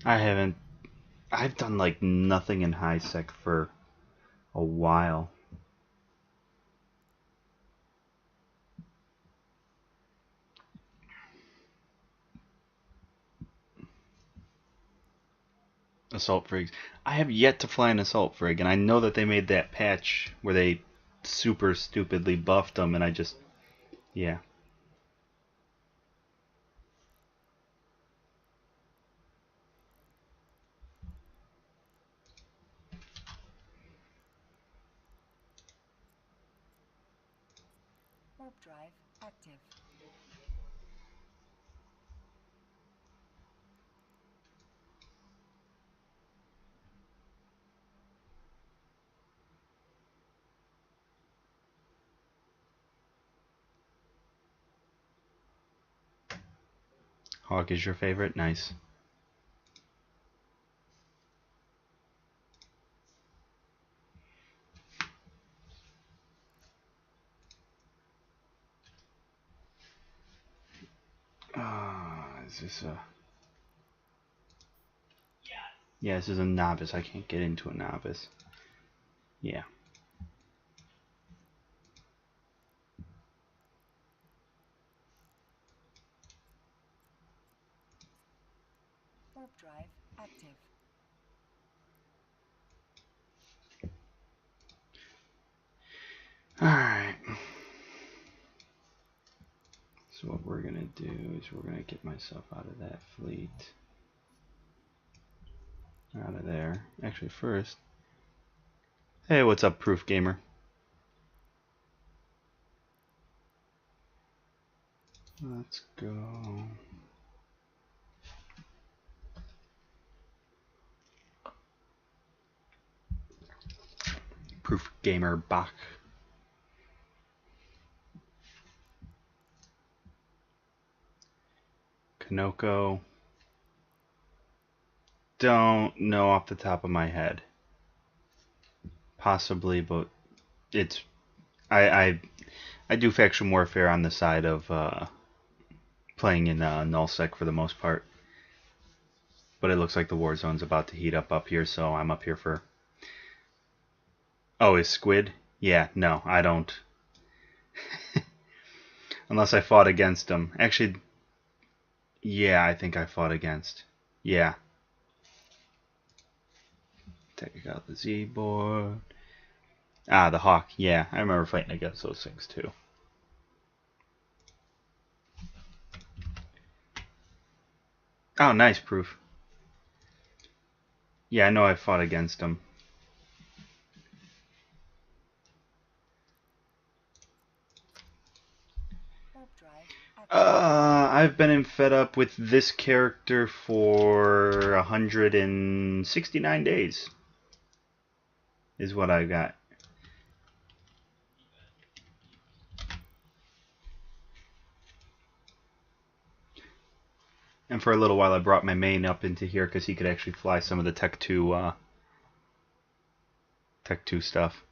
I've done like nothing in high sec for a while. Assault frigs. I have yet to fly an assault frig, and I know that they made that patch where they super stupidly buffed them, and yeah. Warp drive active. Hawk is your favorite? Nice. Is this a... Yeah, this is a novice. I can't get into a novice. Yeah. Warp drive active. Alright. So what we're gonna do is we're gonna get myself out of that fleet. Out of there. Actually, first... Hey, what's up, Proof Gamer? Let's go... Proof Gamer Bach. Kanoko. Don't know off the top of my head. Possibly, but it's... I do faction warfare on the side of playing in nullsec for the most part. But it looks like the Warzone's about to heat up here, so I'm up here for... Oh, is Squid? Yeah, no, I don't. Unless I fought against him. Actually, yeah, I think I fought against. Yeah. Take out the Z-board. Ah, the Hawk. Yeah, I remember fighting against those things too. Oh, nice proof. Yeah, I know I fought against him. Warp drive active. I've been fed up with this character for 169 days. Is what I got. And for a little while I brought my main up into here because he could actually fly some of the Tech 2 stuff.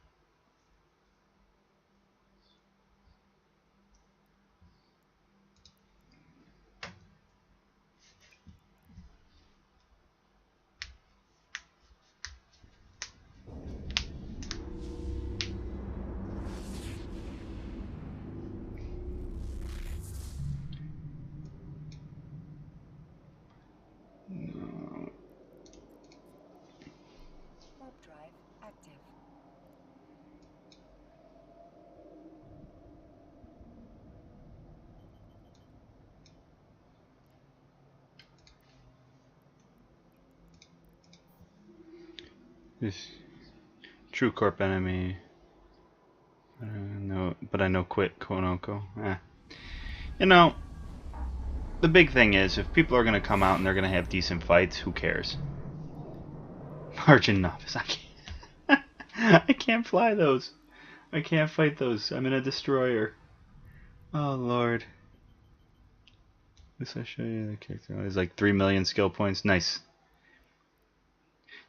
Warp drive active. This True Corp enemy. No, but I know quit Konoko. You know, the big thing is if people are gonna come out and they're gonna have decent fights, who cares? Margin novice. I can't. I can't fly those. I can't fight those. I'm in a destroyer. Oh lord. This I show you the character. There's like 3 million skill points. Nice.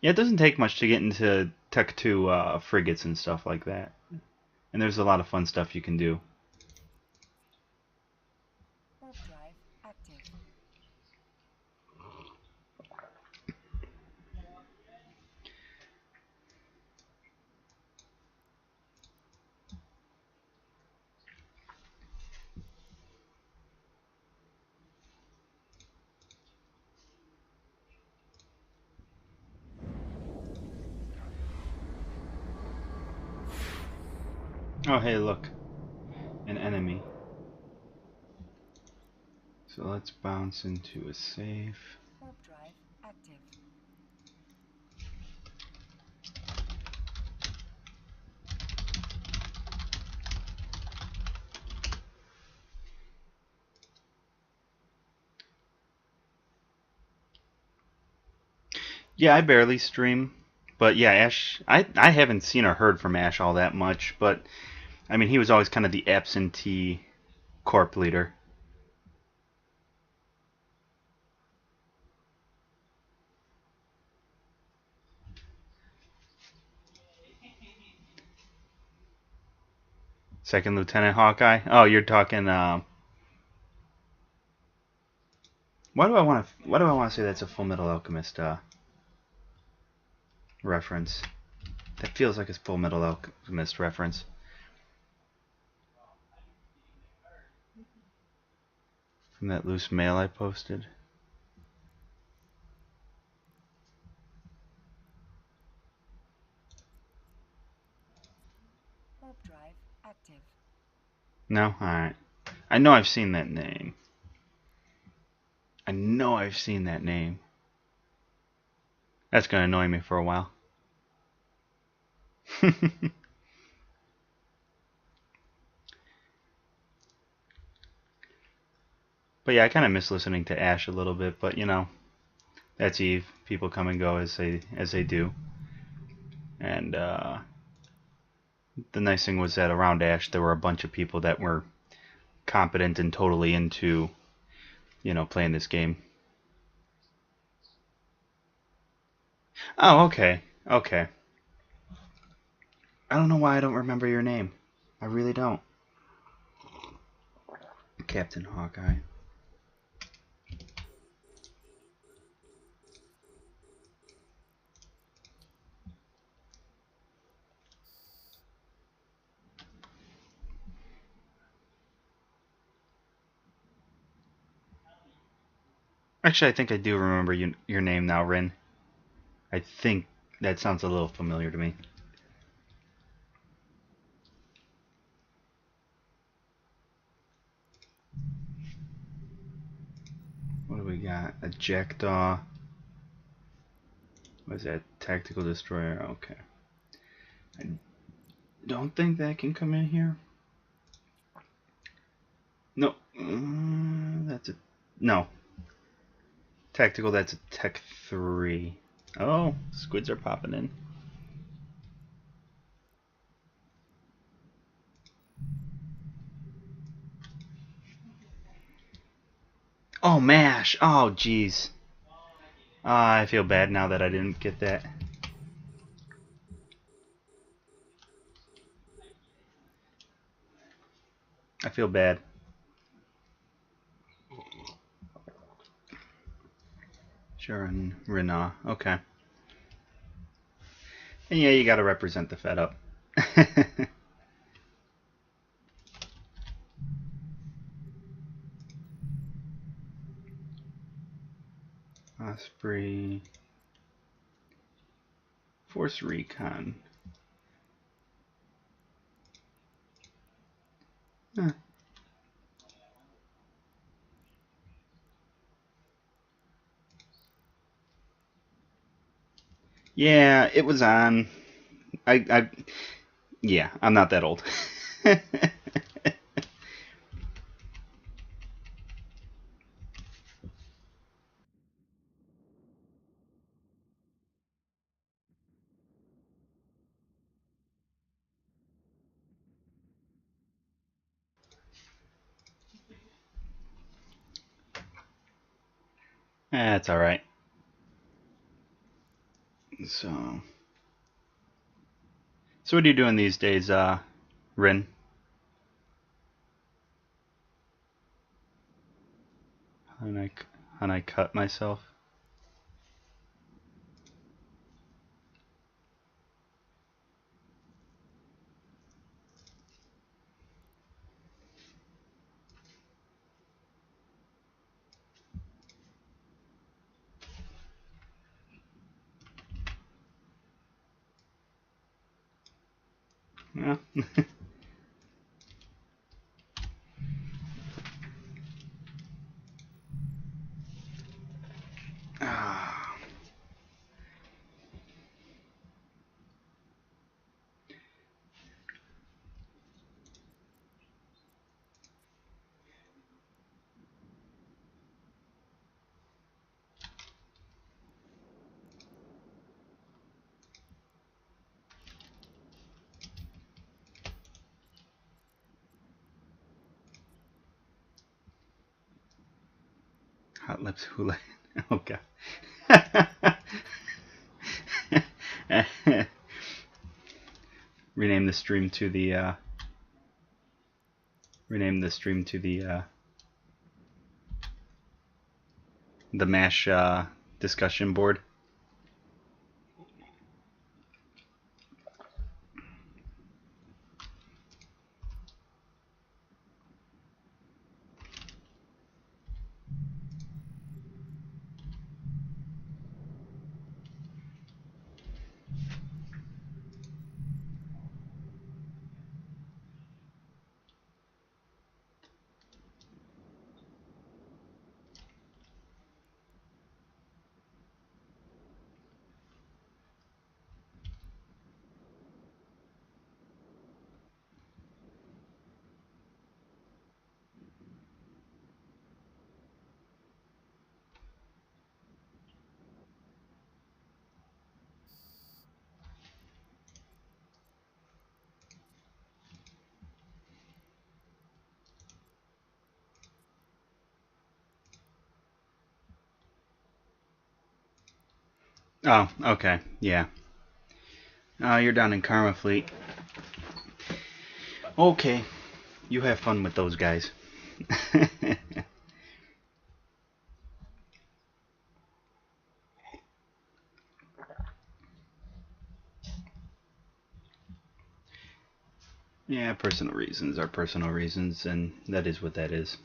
Yeah, it doesn't take much to get into Tech 2 frigates and stuff like that. And there's a lot of fun stuff you can do. Warp drive active. Oh, hey, look. An enemy. So let's bounce into a safe. Warp drive active. Yeah, I barely stream. But yeah, Ash, I haven't seen or heard from Ash all that much. But, I mean, he was always kind of the absentee corp leader. Second Lieutenant Hawkeye. Oh, you're talking. Why do I want to? Why do I want to say that's a Full Metal Alchemist reference? That feels like a Full Metal Alchemist reference. From that loose mail I posted. Warp drive active. No, all right. I know I've seen that name. I know I've seen that name. That's gonna annoy me for a while. But yeah, I kind of miss listening to Ash a little bit. But you know, that's Eve. People come and go as they do. And the nice thing was that around Ash, there were a bunch of people that were competent and totally into, you know, playing this game. Oh, okay, okay. I don't know why I don't remember your name. I really don't. Captain Hawkeye. Actually, I think I do remember your name now, Rin. I think that sounds a little familiar to me. What do we got a jackdaw. What is that? Tactical destroyer. Okay. I don't think that can come in here. No. That's a... No. Tactical, that's a Tech 3. Oh, squids are popping in. Oh, MASH! Oh, jeez. I feel bad now that I didn't get that. I feel bad. Sharon Rena. Okay. And yeah, you gotta represent the Fed up. Osprey. Force Recon. Huh. Yeah, it was on. Yeah, I'm not that old. That's all right. So what are you doing these days, Rin? How I cut myself? Yeah. Ah. Hot lips hula. Oh god. Rename the stream to the the MASH discussion board. Oh, okay. Yeah. You're down in Karma Fleet. Okay. You have fun with those guys. Yeah, personal reasons are personal reasons, and that is what that is.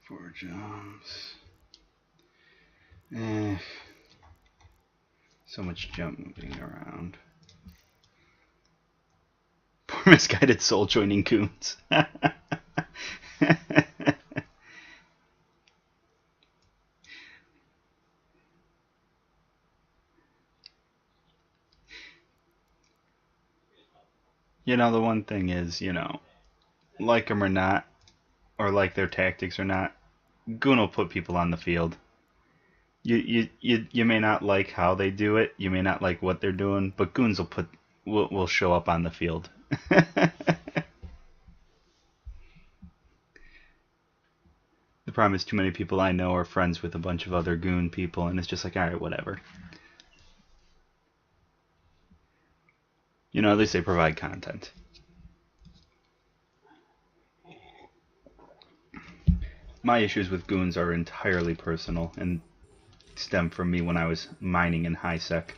4 jumps. Eh. So much jump moving around. Poor misguided soul joining goons. You know, the one thing is, like them or not, or like their tactics or not, Goon will put people on the field. You may not like how they do it, you may not like what they're doing, but Goons will show up on the field. The problem is too many people I know are friends with a bunch of other Goon people, and it's just like, alright, whatever. At least they provide content. My issues with Goons are entirely personal and stem from me when I was mining in high sec.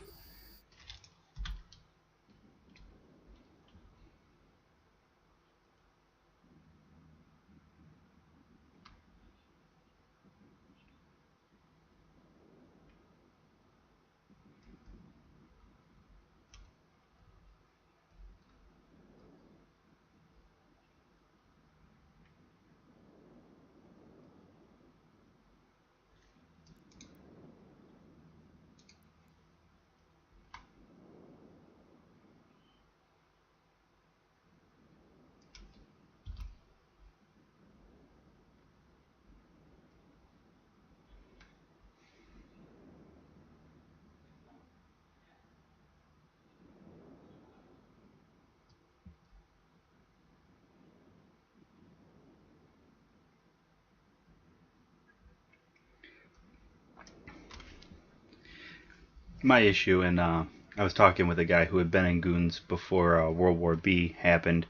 My issue, and I was talking with a guy who had been in Goons before World War B happened.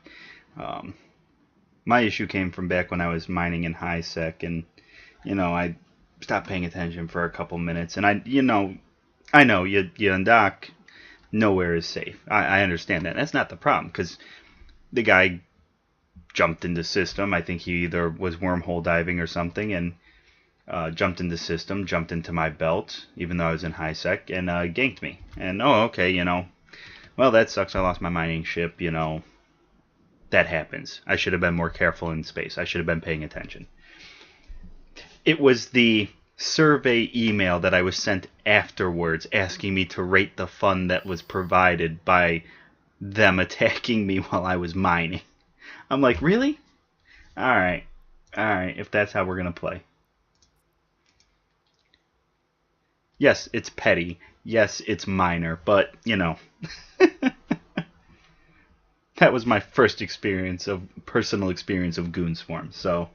Um, my issue came from back when I was mining in high sec, and I stopped paying attention for a couple minutes, and I know you undock, nowhere is safe. I understand that. That's not the problem, because the guy jumped into system. I think he either was wormhole diving or something, and jumped into system, jumped into my belt, even though I was in high sec, and ganked me. And okay, well, that sucks. I lost my mining ship. That happens. I should have been more careful in space. I should have been paying attention. It was the survey email that I was sent afterwards asking me to rate the fun that was provided by them attacking me while I was mining. I'm like, really? Alright, if that's how we're going to play. Yes, it's petty. Yes, it's minor, but, that was my first personal experience of Goon Swarm, so.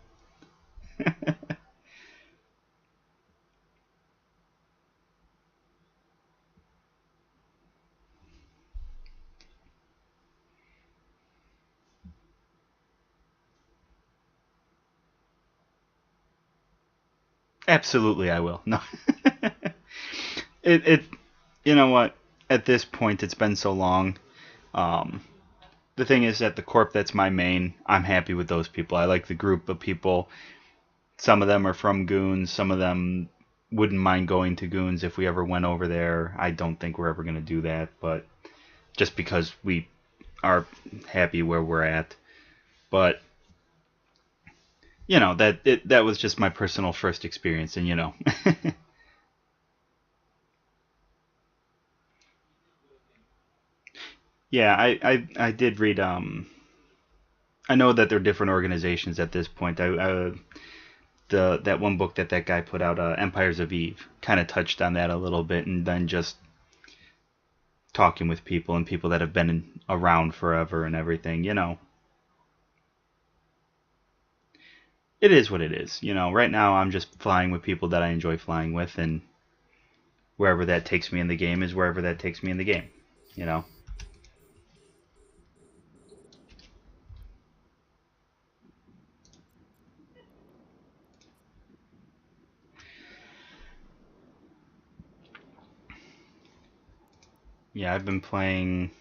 Absolutely, I will. No. it you know what? At this point, it's been so long. Um, the thing is that the corp that's my main, I'm happy with those people. I like the group of people. Some of them are from Goons. Some of them wouldn't mind going to Goons if we ever went over there. I don't think we're ever going to do that, but just because we are happy where we're at. But that was just my personal first experience, and yeah, I did read. I know that they're different organizations at this point. That one book that guy put out, Empires of Eve, kind of touched on that a little bit, and then just talking with people and people that have been around forever and everything. It is what it is. Right now I'm just flying with people that I enjoy flying with, and wherever that takes me in the game is wherever that takes me in the game. You know. Yeah, I've been playing.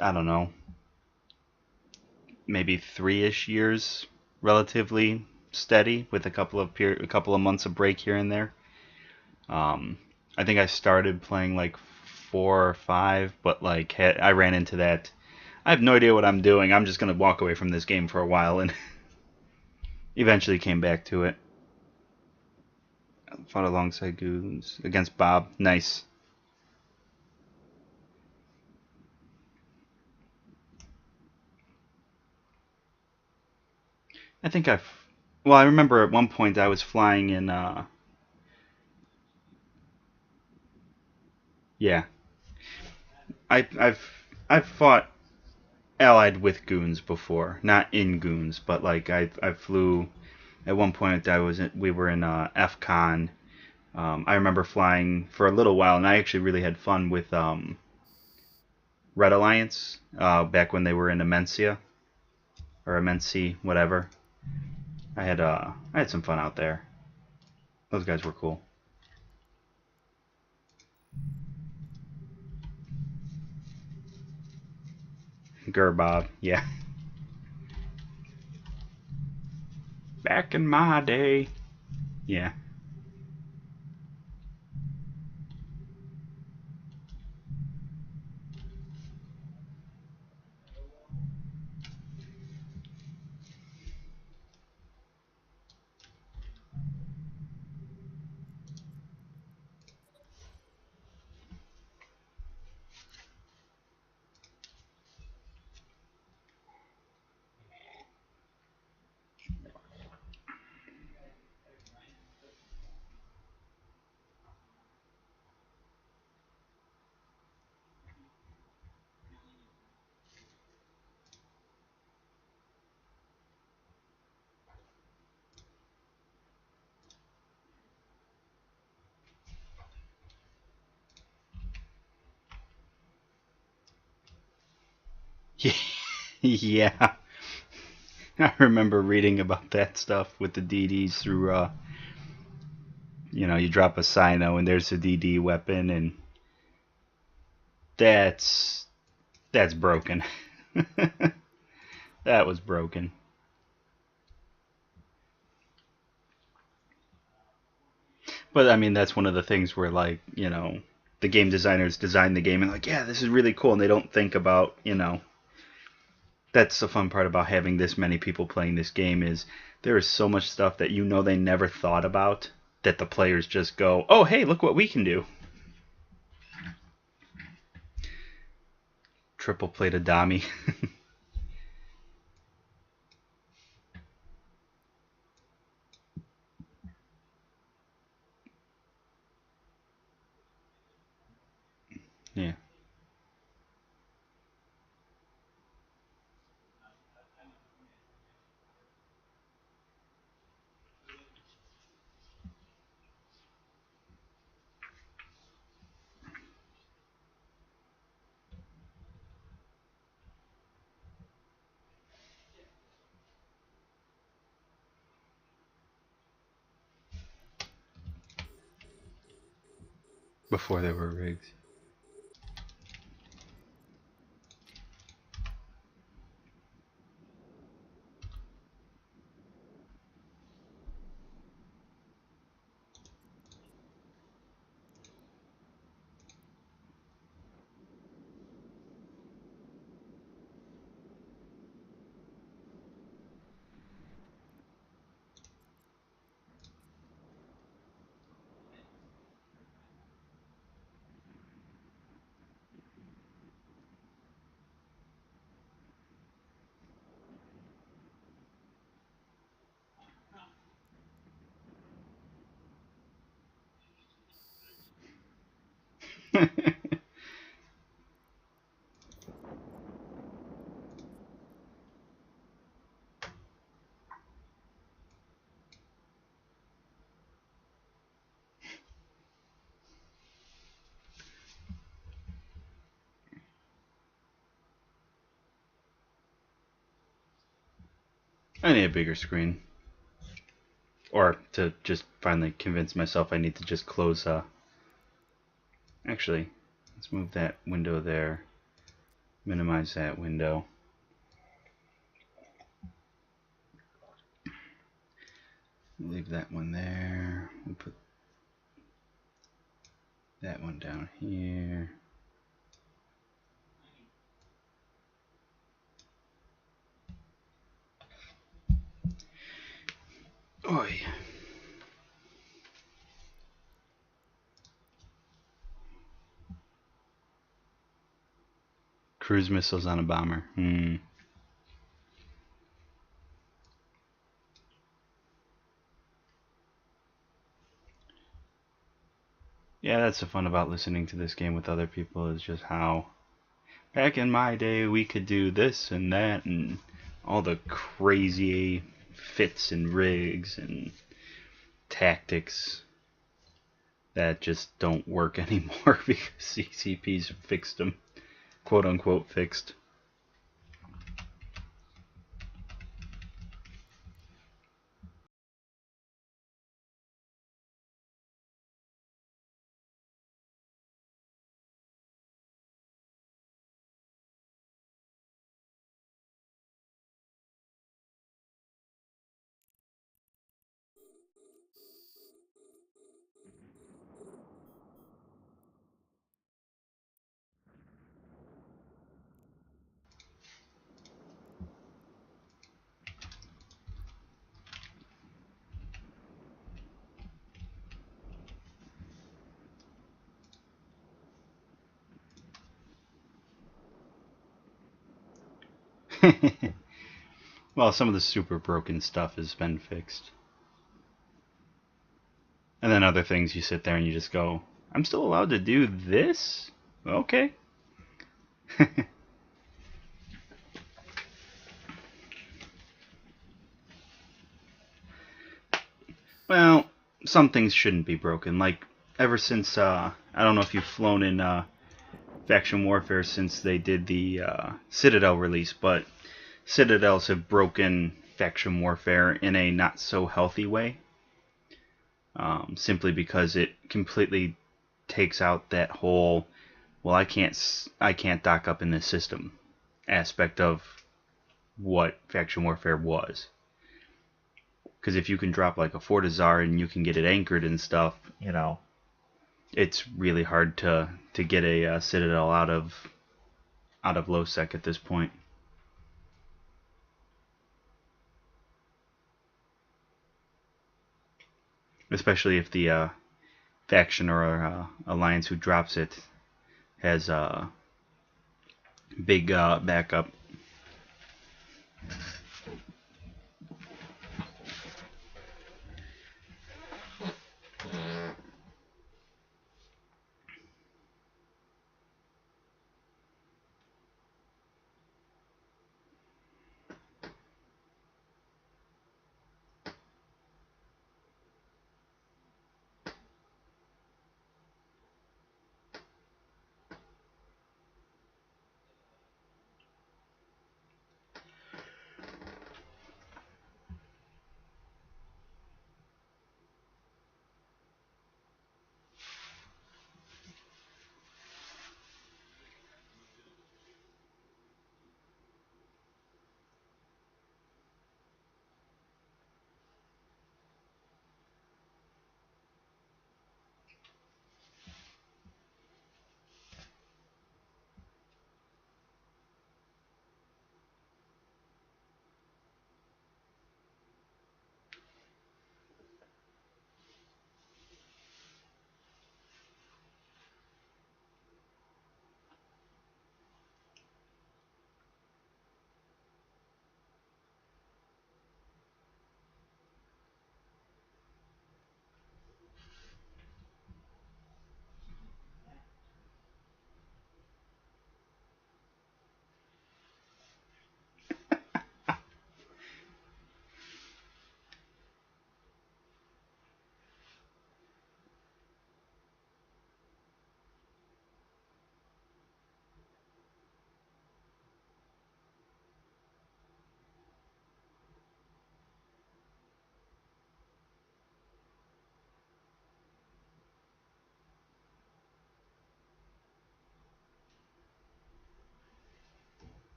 I don't know, maybe 3-ish years, relatively steady with a couple of months of break here and there. Um, I think I started playing like 4 or 5, but like I ran into that. I have no idea what I'm doing. I'm just gonna walk away from this game for a while, and eventually came back to it. Fought alongside Goons against Bob. Nice. I think I've. Well, I remember at one point I was flying in. Yeah, I've fought allied with goons before, not in goons, but like I flew. At one point we were in FCon. I remember flying for a little while, and I actually really had fun with Red Alliance back when they were in Amencia or Amenci, whatever. I had some fun out there. Those guys were cool. Gerbob, yeah. Back in my day, yeah. Yeah, I remember reading about that stuff with the DDs through, you drop a Sino and there's a DD weapon, and that's that's broken. That was broken. But I mean, that's one of the things where like, the game designers design the game and like, yeah, this is really cool, and they don't think about, that's the fun part about having this many people playing this game is there is so much stuff that they never thought about that the players just go, "Oh, hey, look what we can do." Triple plated Dami. Yeah. Before they were rigs. I need a bigger screen. Or to just finally convince myself I need to just close. Actually, let's move that window there. Minimize that window. Leave that one there. We'll put that one down here. Oi. Cruise missiles on a bomber. Yeah, that's the fun about listening to this game with other people, is just how back in my day we could do this and that and all the crazy fits and rigs and tactics that just don't work anymore because CCP's fixed them, quote unquote fixed. Well, some of the super broken stuff has been fixed. And then other things you sit there and you just go, I'm still allowed to do this? Okay. Well, some things shouldn't be broken. Like, ever since, I don't know if you've flown in Faction Warfare since they did the Citadel release, but Citadels have broken Faction Warfare in a not so healthy way. Simply because it completely takes out that whole, well, I can't dock up in this system aspect of what Faction Warfare was. Because if you can drop like a Fortizar and you can get it anchored and stuff, it's really hard to get a Citadel out of low sec at this point. Especially if the faction or alliance who drops it has a big backup.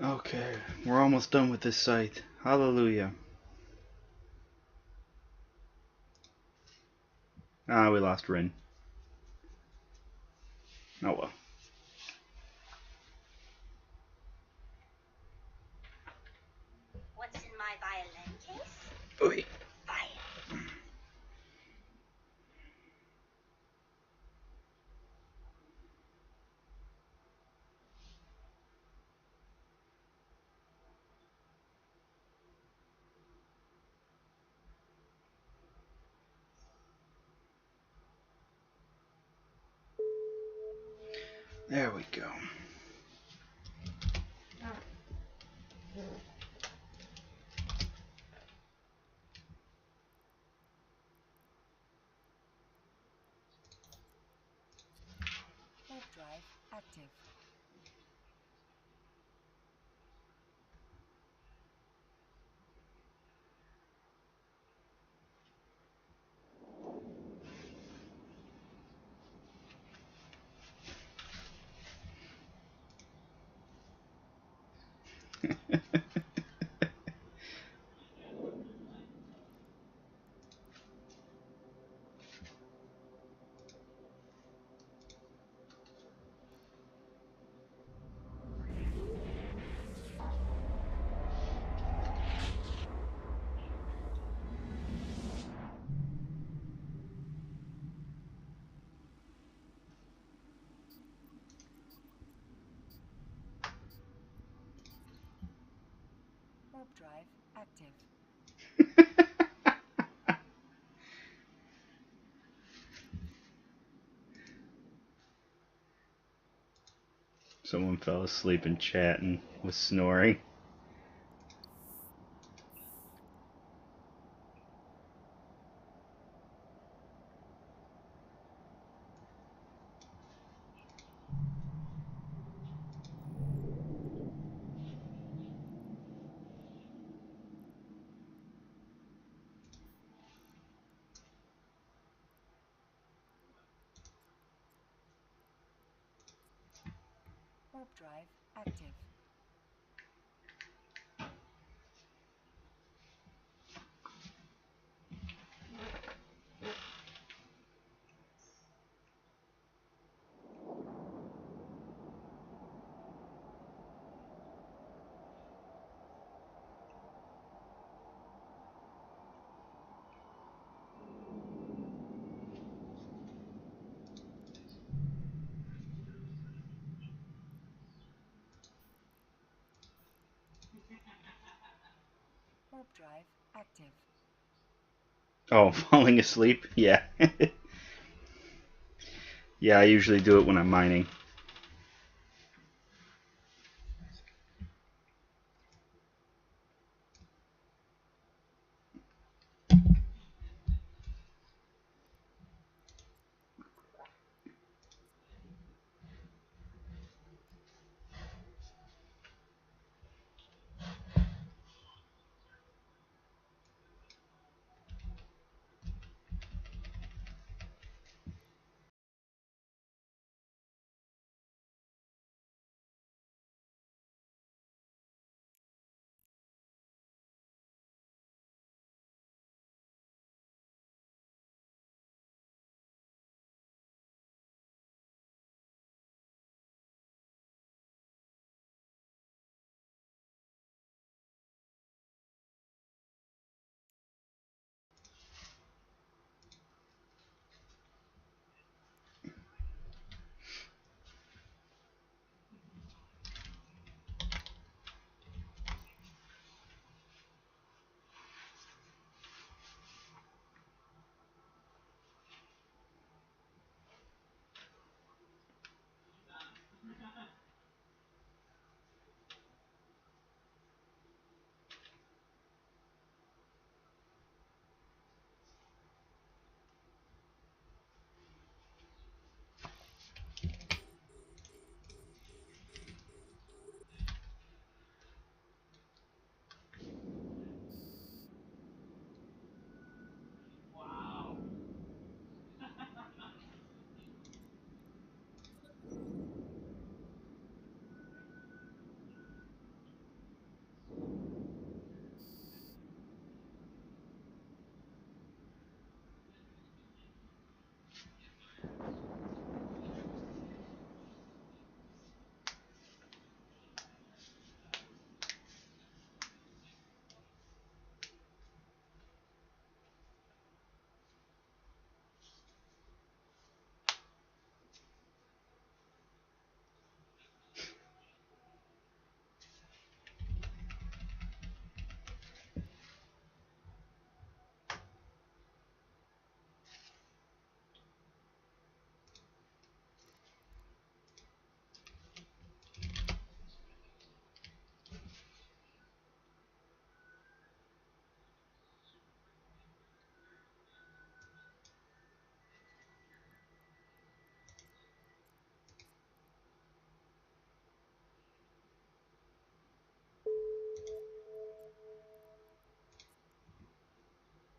Okay, we're almost done with this site. Hallelujah. Ah, we lost Rin. Oh well. What's in my violin case? Oy. Violin. There we go. Warp drive active. Warp drive active. Someone fell asleep in chat and was snoring. Warp drive active. Warp drive active. Oh, falling asleep? Yeah. Yeah, I usually do it when I'm mining.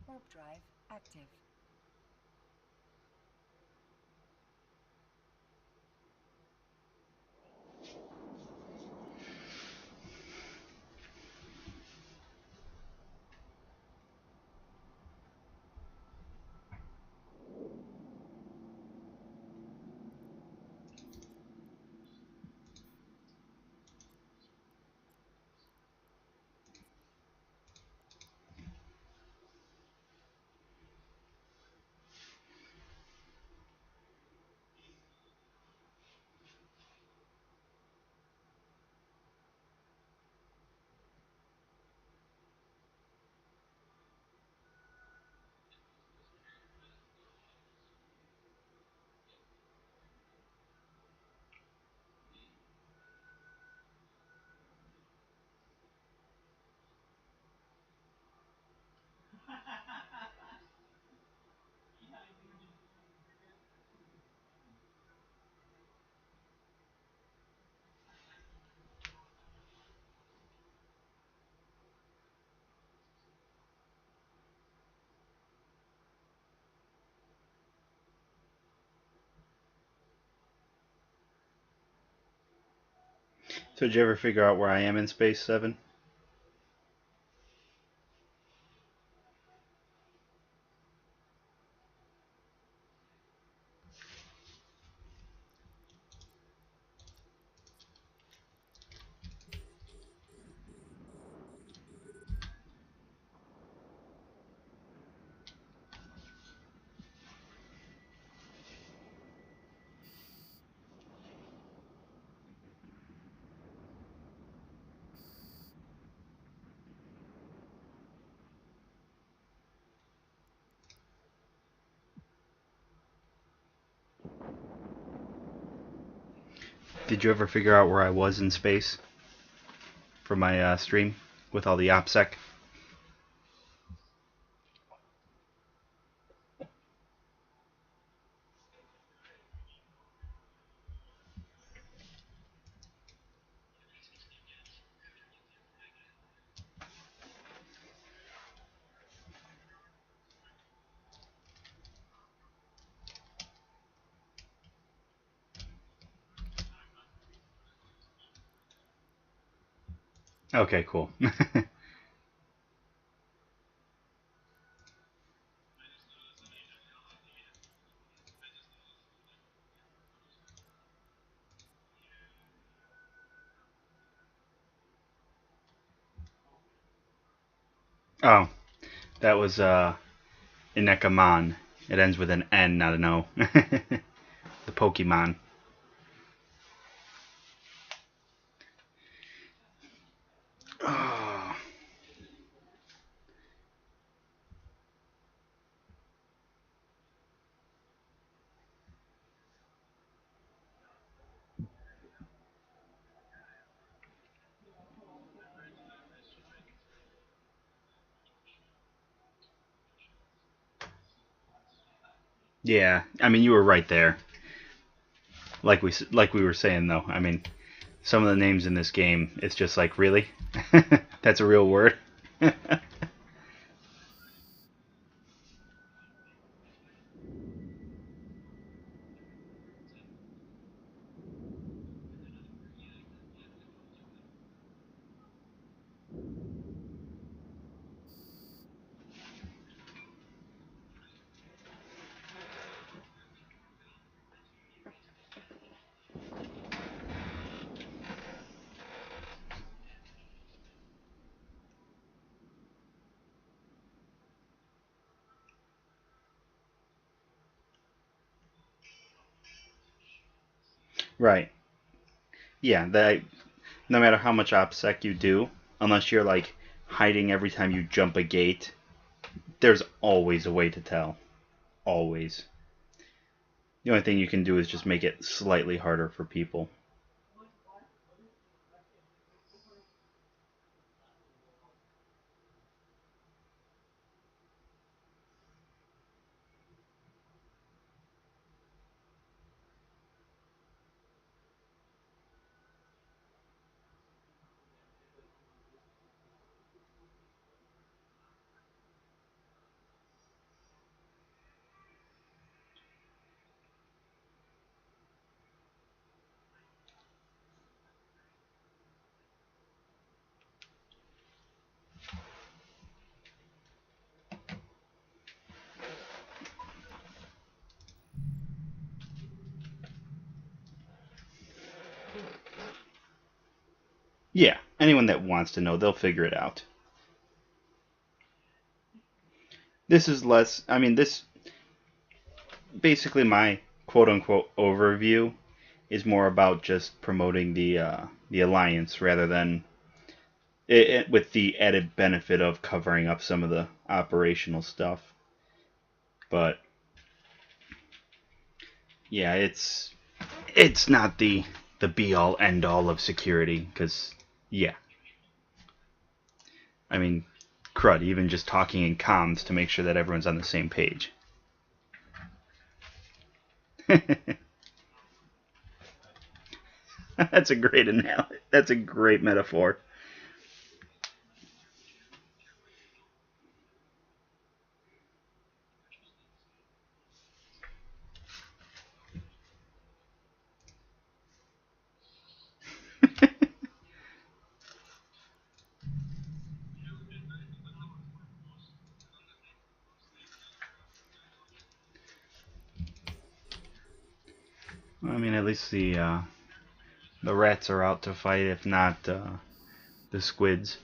Warp drive active. So did you ever figure out where I am in space 7? Did you ever figure out where I was in space for my stream with all the OPSEC? Okay, cool. Oh, that was Inekaman. It ends with an N, not an O. The Pokemon. Oh, yeah, I mean you were right there. Like we were saying though. I mean, some of the names in this game, it's just like really, that's a real word. Right. Yeah. That no matter how much OPSEC you do, unless you're like hiding every time you jump a gate, there's always a way to tell. Always. The only thing you can do is just make it slightly harder for people. Yeah, anyone that wants to know, they'll figure it out. This is less, I mean, this basically my quote unquote overview is more about just promoting the alliance rather than with the added benefit of covering up some of the operational stuff. But yeah, it's not the be all end all of security because yeah, I mean, crud, even just talking in comms to make sure that everyone's on the same page. That's a great analogy. That's a great metaphor. I mean, at least the rats are out to fight, if not the squids.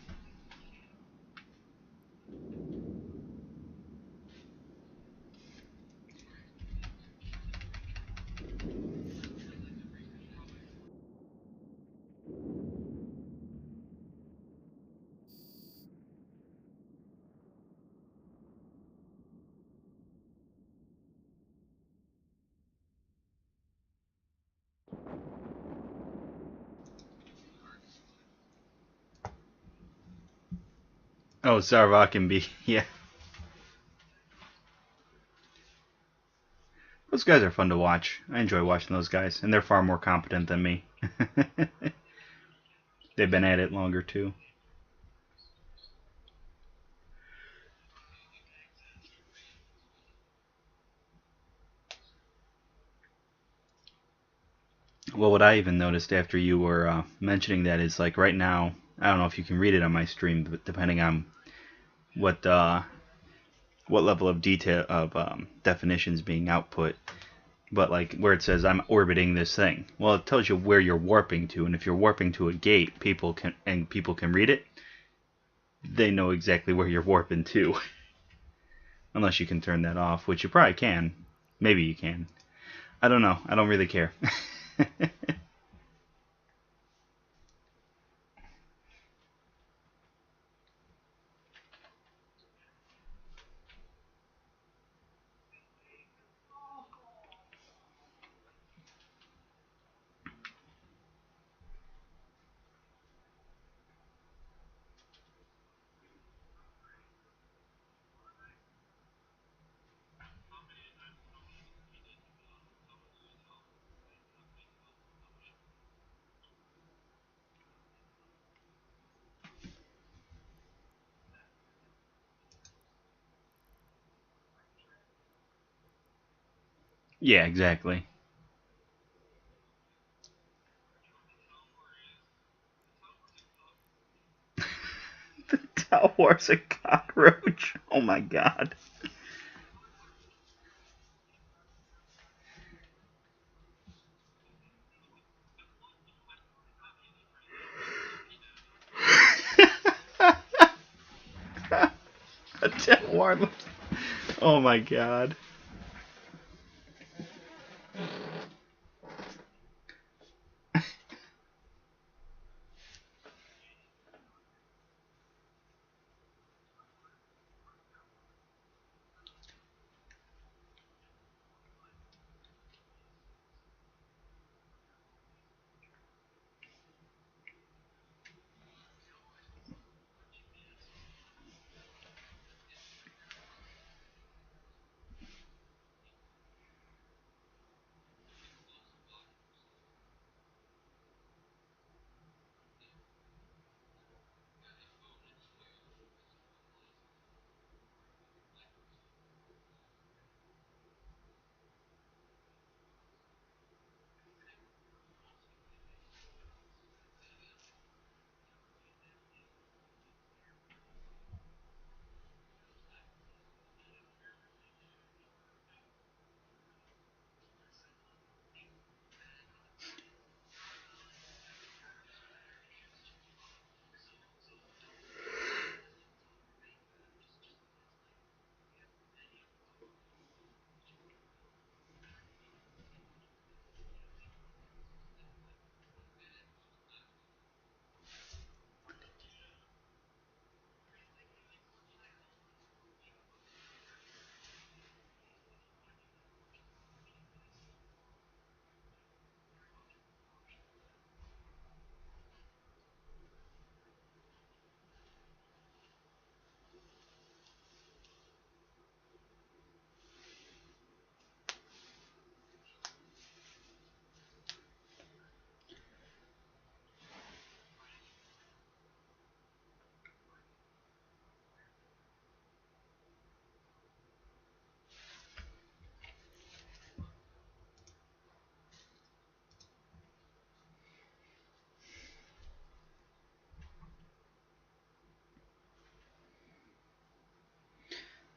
Oh, Sarvok can be. Yeah, those guys are fun to watch. I enjoy watching those guys, and they're far more competent than me. They've been at it longer too. Well, what I even noticed after you were mentioning that is like right now, I don't know if you can read it on my stream, but depending on what uh, what level of detail of definitions being output, but like where it says I'm orbiting this thing. Well, it tells you where you're warping to, and if you're warping to a gate, people can read it. They know exactly where you're warping to, unless you can turn that off, which you probably can. Maybe you can. I don't know. I don't really care. Yeah, exactly. The tower's a cockroach. Oh my god. A tower. Oh my god.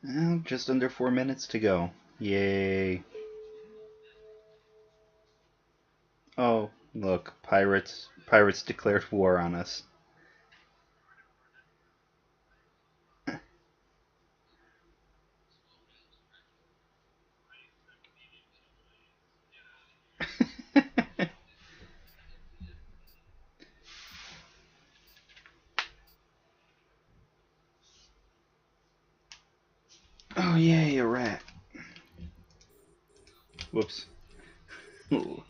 Well, just under 4 minutes to go. Yay. Oh, look, pirates. Pirates declared war on us. Oh, yay, a rat. Whoops. Ooh.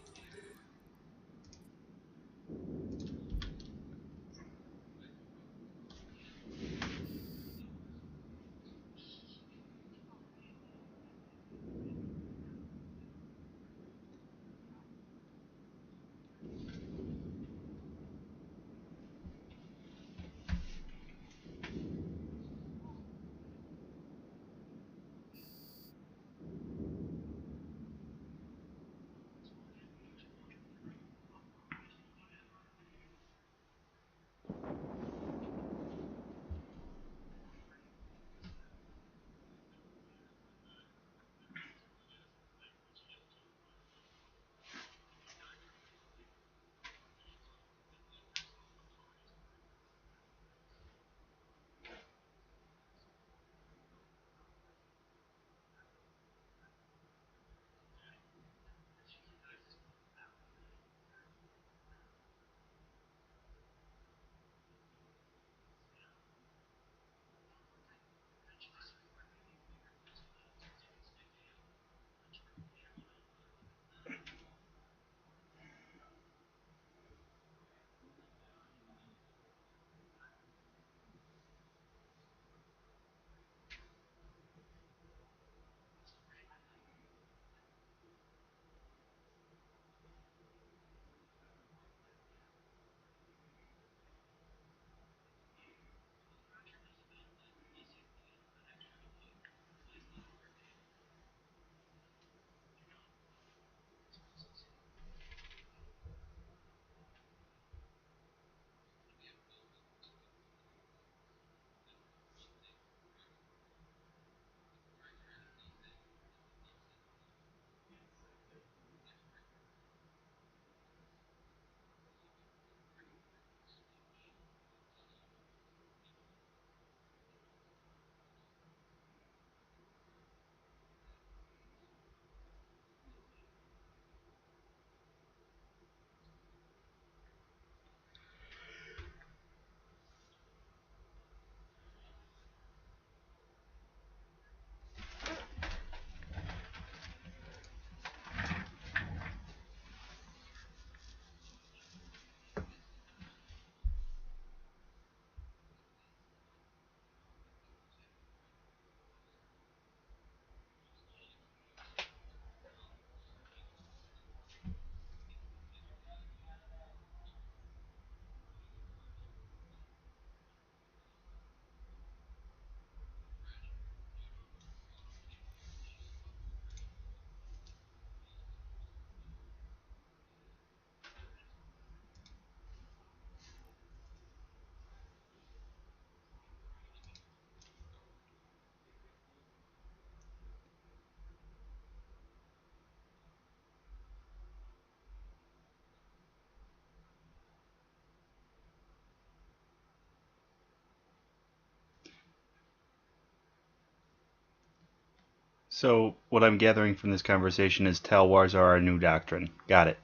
So, what I'm gathering from this conversation is Tal Wars are our new doctrine. Got it.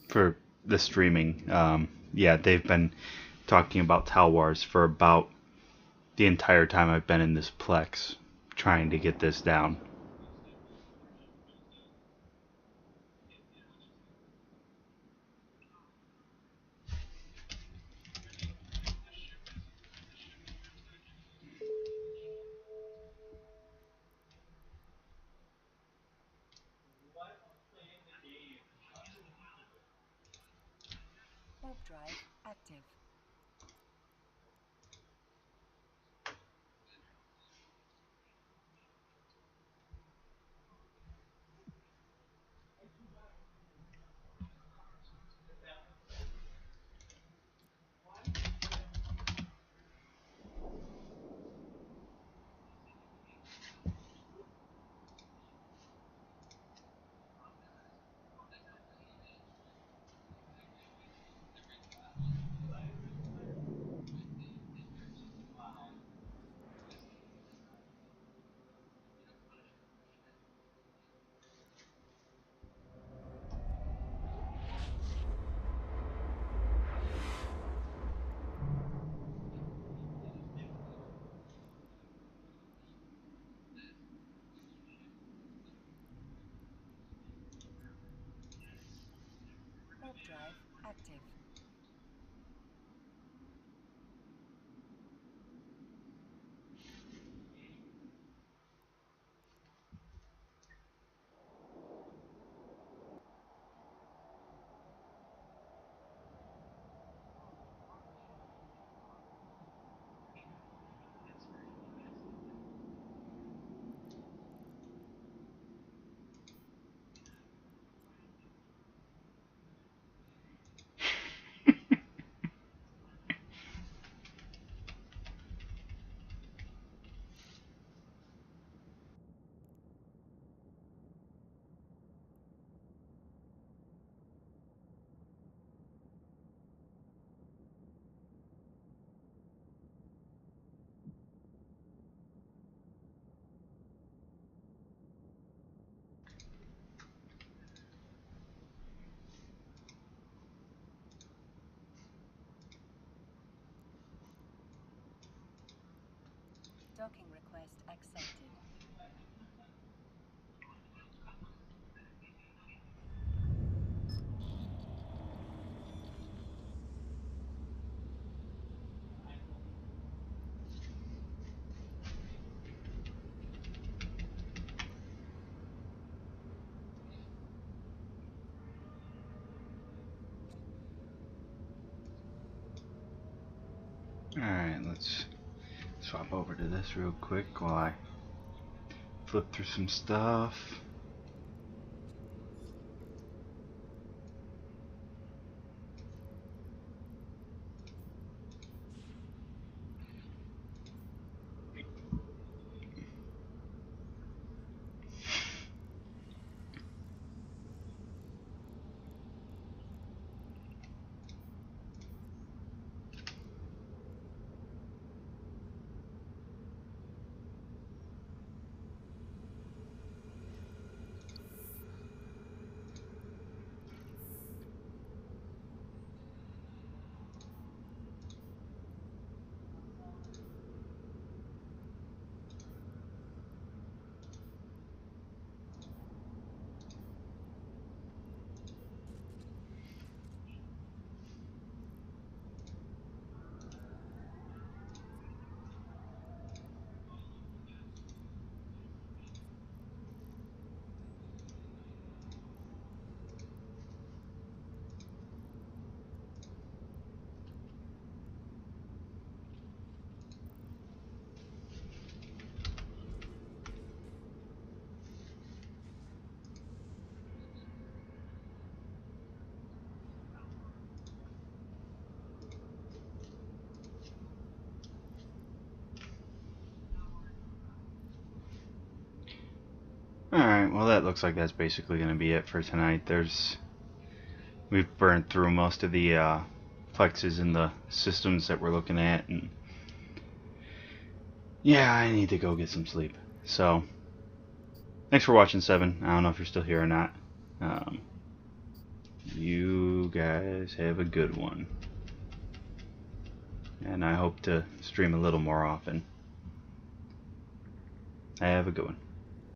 For the streaming, yeah, they've been talking about Tal Wars for about the entire time I've been in this Plex, trying to get this down. drive active. Warp drive active. Docking request accepted. Alright, let's swap over to this real quick while I flip through some stuff. Alright, well that looks like that's basically going to be it for tonight. We've burned through most of the plexes in the systems that we're looking at, and yeah, I need to go get some sleep. So, thanks for watching, Seven. I don't know if you're still here or not. You guys have a good one. And I hope to stream a little more often. Have a good one.